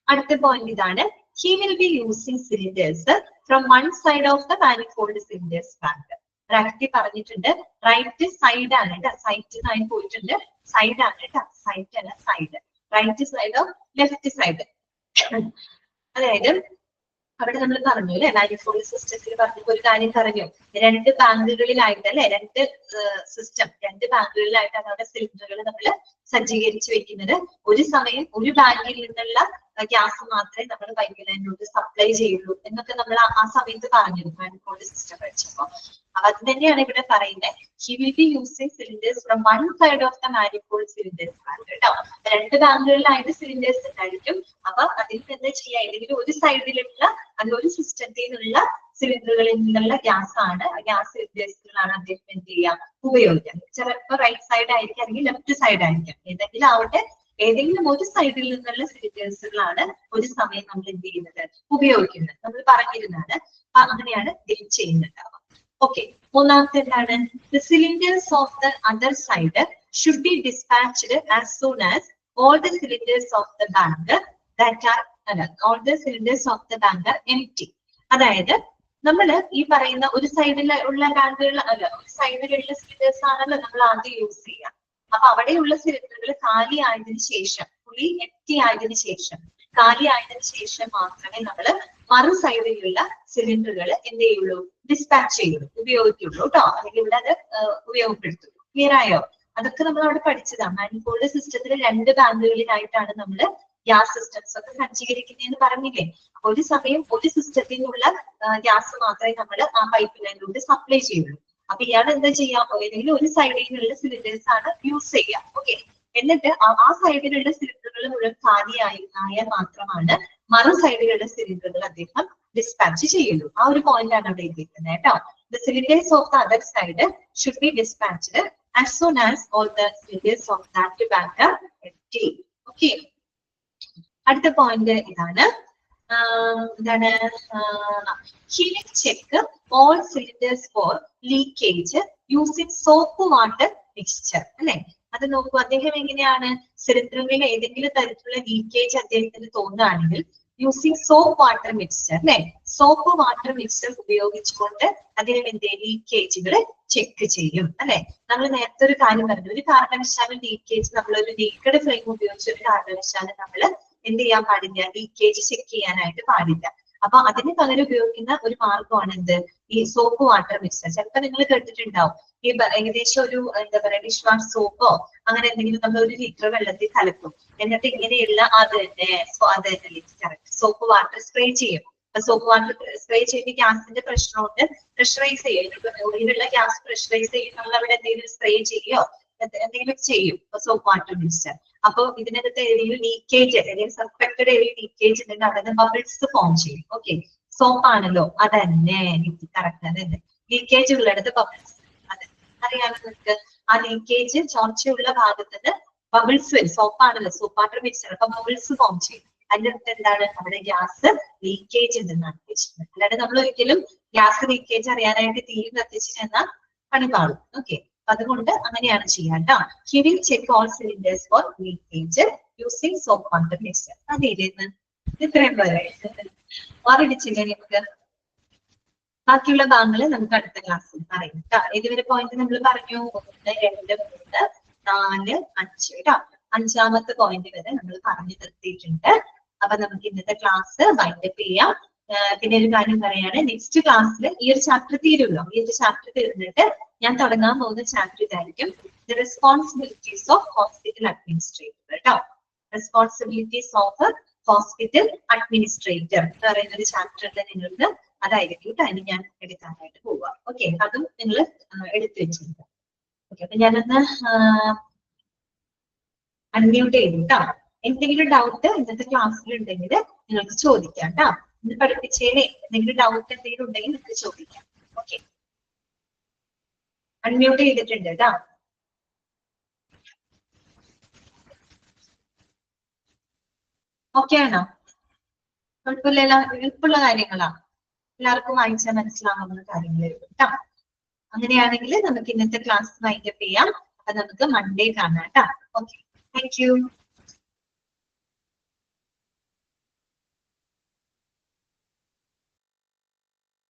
അടുത്ത പോയിന്റ് ഇതാണ്. He will be using cylinders from one side of the manifold cylinders bank. Right പറഞ്ഞിട്ടുണ്ട്, റൈറ്റ് സൈഡ് ആണ് കേട്ടോ. സൈറ്റ് ആയി പോയിട്ടുണ്ട്, സൈഡ് ആണ് കേട്ടോ. സൈറ്റ് അല്ല, side. Right side of left side. അതായത് അവിടെ നമ്മൾ പറഞ്ഞു അല്ലെ, മാനിഫോൾഡ് സിസ്റ്റത്തിൽ പറഞ്ഞപ്പോൾ ഒരു കാര്യം പറഞ്ഞു, രണ്ട് ബാങ്കുകളിലായിട്ട് അല്ലെ, രണ്ട് ബാങ്കുകളിലായിട്ടാണ് അവിടെ സിലിണ്ടറുകൾ നമ്മൾ സജ്ജീകരിച്ച് വെക്കുന്നത്. ഒരു സമയം ഒരു ബാങ്കിൽ നിന്നുള്ള ഗ്യാസ് മാത്രമേ നമ്മൾ പൈപ്പ് ലൈനിലോട്ട് സപ്ലൈ ചെയ്യുള്ളൂ എന്നൊക്കെ നമ്മൾ ആ സമയത്ത് പറഞ്ഞിരുന്നു മാനിഫോൾഡ് സിസ്റ്റം പഠിച്ചപ്പോ. അപ്പൊ അത് തന്നെയാണ് ഇവിടെ പറയുന്നത്. He will be using cylinders from one side of the manifold cylinders bank. കേട്ടോ, രണ്ട് ബാങ്കുകളിലായിട്ട് സിലിണ്ടേഴ്സ് ഉണ്ടായിരിക്കും. അപ്പൊ അതിൽ എന്താ ചെയ്യാ? ഏതെങ്കിലും ഒരു സൈഡിലുള്ള ഒരു സിസ്റ്റത്തിൽ നിന്നുള്ള സിലിണ്ടറുകളിൽ നിന്നുള്ള ഗ്യാസ് ആണ്, ഗ്യാസ് സിലിണ്ടേഴ്സുകളാണ് അദ്ദേഹം എന്ത് ചെയ്യാം? ഉപയോഗിക്കാം. ചിലപ്പോൾ റൈറ്റ് സൈഡ് ആയിരിക്കും, അല്ലെങ്കിൽ ലെഫ്റ്റ് സൈഡ് ആയിരിക്കും. ഏതെങ്കിലും ആവട്ടെ, ഏതെങ്കിലും ഒരു സൈഡിൽ നിന്നുള്ള സിലിണ്ടേഴ്സുകളാണ് ഒരു സമയം നമ്മൾ എന്ത് ചെയ്യുന്നത്? ഉപയോഗിക്കുന്നത്. നമ്മൾ പറഞ്ഞിരുന്നാണ്. അങ്ങനെയാണ് അദ്ദേഹം ചെയ്യുന്നുണ്ടാവുക. ഓക്കെ, മൂന്നാമത്തെ എന്താണ്? The cylinders of the other side should be dispatched as soon as all the cylinders of the bank are empty. അതായത് നമ്മള് ഈ പറയുന്ന ഒരു സൈഡിലുള്ള ബാങ്കുകൾ അല്ല, ഒരു സൈഡിലുള്ള സിലിണ്ടേഴ്സ് ആണല്ലോ നമ്മൾ ആദ്യം യൂസ് ചെയ്യുക. അപ്പൊ അവിടെയുള്ള സിലിണ്ടറുകൾ കാലി ആയതിനു ശേഷം, ഫുള്ളി എംപ്റ്റി ആയതിനു ശേഷം, കാലി ആയതിനു ശേഷം മാത്രമേ നമ്മൾ മറു സൈഡിലുള്ള സിലിണ്ടറുകൾ എന്ത് ചെയ്യുള്ളൂ? ഡിസ്പാച്ച് ചെയ്യുള്ളൂ, ഉപയോഗിക്കുള്ളൂ കേട്ടോ. അല്ലെങ്കിൽ ഇവിടെ അത് ഉപയോഗപ്പെടുത്തുള്ളൂ. ക്ലിയർ ആയോ? അതൊക്കെ നമ്മൾ അവിടെ പഠിച്ചതാണ്. മാനിഫോൾഡ് സിസ്റ്റത്തിൽ രണ്ട് ബാങ്കുകളിലായിട്ടാണ് നമ്മൾ ഗ്യാസ് സിസ്റ്റംസ് ഒക്കെ സജ്ജീകരിക്കുന്നതെന്ന് പറഞ്ഞില്ലേ. ഒരു സമയം ഒരു സിസ്റ്റത്തിൽ നിന്നുള്ള ഗ്യാസ് മാത്രമേ നമ്മൾ ആ പൈപ്പ് ലൈനിലൂടെ സപ്ലൈ ചെയ്യുള്ളൂ. അപ്പൊ ഇയാൾ എന്താ ചെയ്യാം? ഏതെങ്കിലും ഒരു സൈഡിൽ നിന്നുള്ള സിലിണ്ടേഴ്സ് ആണ് യൂസ് ചെയ്യുക. ഓക്കെ, എന്നിട്ട് ആ സൈഡിലുള്ള സിലിണ്ടറുകൾ മുഴുവൻ കാലിയായാൽ മാത്രമാണ് മറു സൈഡിലുള്ള സിലിണ്ടറുകൾ അദ്ദേഹം ഡിസ്പാച്ച് ചെയ്യുള്ളൂ. ആ ഒരു പോയിന്റ് ആണ് അവിടെ എഴുതിയിരിക്കുന്നത് കേട്ടോ. The cylinders of the other side should be dispatched as soon as all the cylinders of that bank are empty. Okay. അടുത്ത പോയിന്റ് ഇതാണ്. എന്താണ്? Check all cylinders for leakage using soap water mixture അല്ലെ. അത് നോക്കൂ, അദ്ദേഹം എങ്ങനെയാണ് സിലിണ്ടറുകളിൽ ഏതെങ്കിലും തരത്തിലുള്ള ലീക്കേജ് അദ്ദേഹത്തിന് തോന്നുകയാണെങ്കിൽ യൂസിങ് സോപ്പ് വാട്ടർ മിക്സ്ചർ അല്ലെ, സോപ്പ് വാട്ടർ മിക്സ്ചർ ഉപയോഗിച്ചുകൊണ്ട് അദ്ദേഹം എന്ത് ലീക്കേജുകൾ ചെക്ക് ചെയ്യും അല്ലെ. നമ്മൾ നേരത്തെ ഒരു കാര്യം പറഞ്ഞു, ഒരു കാരണവശാലും ലീക്കേജ് നമ്മളൊരു ലീക്കഡ് ഫ്ലെയിം ഉപയോഗിച്ച് ഒരു കാരണവശാലും നമ്മൾ എന്ത് ചെയ്യാൻ പാടില്ല, ലീക്കേജ് ചെക്ക് ചെയ്യാനായിട്ട് പാടില്ല. അപ്പൊ അതിന് പകരം ഉപയോഗിക്കുന്ന ഒരു മാർഗമാണ് എന്ത്, ഈ സോപ്പ് വാട്ടർ മിക്സ്ചർ. ചിലപ്പോ നിങ്ങൾ കേട്ടിട്ടുണ്ടാവും, ഈ ഏകദേശം ഒരു എന്താ പറയാ ഡിഷ് വാഷ് സോപ്പോ അങ്ങനെ എന്തെങ്കിലും നമ്മൾ 1 ലിറ്റർ വെള്ളത്തിൽ കലക്കും. എന്നിട്ട് ഇങ്ങനെയുള്ള അത് തന്നെ കറക്റ്റ് സോപ്പ് വാട്ടർ സ്പ്രേ ചെയ്യും. സോപ്പ് വാട്ടർ സ്പ്രേ ചെയ്ത് ഗ്യാസിന്റെ പ്രഷറുകൊണ്ട് പ്രഷറൈസ് ചെയ്യും. ഉള്ളിലുള്ള ഗ്യാസ് പ്രഷറൈസ് ചെയ്യും. നമ്മൾ അവിടെ എന്തെങ്കിലും സ്പ്രേ ചെയ്യോ എന്തെങ്കിലും ചെയ്യും സോപ്പ് വാട്ടർ മിക്സ്ചർ. അപ്പൊ ഇതിനകത്ത് ഏതെങ്കിലും ലീക്കേജ് അല്ലെങ്കിൽ സസ്പെക്ടഡ് ഏതെങ്കിലും ലീക്കേജ് ഉണ്ടെങ്കിൽ അതിന് ബബിൾസ് ഫോം ചെയ്യും. ഓക്കെ, സോപ്പ് ആണല്ലോ, അതന്നെ കറക്റ്റ്, അതന്നെ ലീക്കേജ് ഉള്ളിടത്ത് ബബിൾസ്. അതെ, അറിയാമോ നിങ്ങൾക്ക്? ആ ലീക്കേജ് ചോർച്ചയുള്ള ഭാഗത്തിന് ബബിൾസ് വരും. സോപ്പാണല്ലോ, സോപ്പ് വാട്ടർ മിക്സ്ചർ, അപ്പൊ ബബിൾസ് ഫോം ചെയ്യും. അതിന്റെ അടുത്ത് എന്താണ്, അവിടെ ഗ്യാസ് ലീക്കേജ് ഉണ്ടെന്നാണ് ഉദ്ദേശിക്കുന്നത്. അല്ലാതെ നമ്മൾ ഒരിക്കലും ഗ്യാസ് ലീക്കേജ് അറിയാനായിട്ട് തീ കത്തിച്ച് ചെന്നാൽ പണി പാടും. ഓക്കെ, അതുകൊണ്ട് അങ്ങനെയാണ് ചെയ്യാൻ കേട്ടോ. He will check all cylinders for leakage using soap water mixture. അതിരുന്ന് ഇത്രയും പോലെ ഓർമ്മിച്ചില്ലേ നിങ്ങൾക്ക്? ബാക്കിയുള്ള ഭാഗങ്ങൾ നമുക്ക് അടുത്ത ക്ലാസ്സിൽ പറയും കേട്ടോ. ഇതുവരെ പോയിന്റ് നമ്മൾ പറഞ്ഞു 1, 2, 3, 4, 5 കേട്ടോ. 5ാമത്തെ പോയിന്റ് വരെ നമ്മൾ പറഞ്ഞു നിർത്തിയിട്ടുണ്ട്. അപ്പൊ നമുക്ക് ഇന്നത്തെ ക്ലാസ് വൈൻഡപ്പ് ചെയ്യാം. പിന്നെ ഒരു കാര്യം പറയാണ്, നെക്സ്റ്റ് ക്ലാസ്സിൽ ഈ ഒരു ചാപ്റ്റർ തീരുമല്ലോ. ഈ ഒരു ചാപ്റ്റർ തീർന്നിട്ട് ഞാൻ തുടങ്ങാൻ പോകുന്ന ചാപ്റ്റർ ഇതായിരിക്കും, the responsibilities of hospital administrator കേട്ടോ. റെസ്പോൺസിബിലിറ്റീസ് ഓഫ് ഹോസ്പിറ്റൽ അഡ്മിനിസ്ട്രേറ്റർ എന്ന് പറയുന്ന ഒരു ചാപ്റ്റർ ഉണ്ട് നിങ്ങൾക്ക്. അതായിരിക്കും അതിന് ഞാൻ എടുക്കാനായിട്ട് പോവാം. ഓക്കെ, അതും നിങ്ങൾ എടുത്തു വെച്ചിട്ടുണ്ട്. ഓക്കെ, അപ്പൊ ഞാനൊന്ന് അൺമ്യൂട്ട് ചെയ്തു കേട്ടോ. എന്തെങ്കിലും ഡൗട്ട് ഇന്നത്തെ ക്ലാസ്സിൽ ഉണ്ടെങ്കിൽ നിങ്ങൾക്ക് ചോദിക്കാം കേട്ടോ. ഇന്ന് പഠിപ്പിച്ചേനെ എന്തെങ്കിലും ഡൗട്ട് എന്തെങ്കിലും ഉണ്ടെങ്കിൽ നിങ്ങൾക്ക് ചോദിക്കാം. ഓക്കെ, അൺമ്യൂട്ട് ചെയ്തിട്ടുണ്ട് കേട്ടോ. ഓക്കെ ആണോ? കുഴപ്പമില്ല, എളുപ്പമുള്ള കാര്യങ്ങളാണ്, എല്ലാവർക്കും വായിച്ചാൽ മനസ്സിലാവുന്ന കാര്യങ്ങൾ കേട്ടോ. അങ്ങനെയാണെങ്കിൽ നമുക്ക് ഇന്നത്തെ ക്ലാസ് വൈൻഡപ്പ് ചെയ്യാം. അപ്പൊ നമുക്ക് മൺഡേ കാണാം കേട്ടോ. Okay, thank you.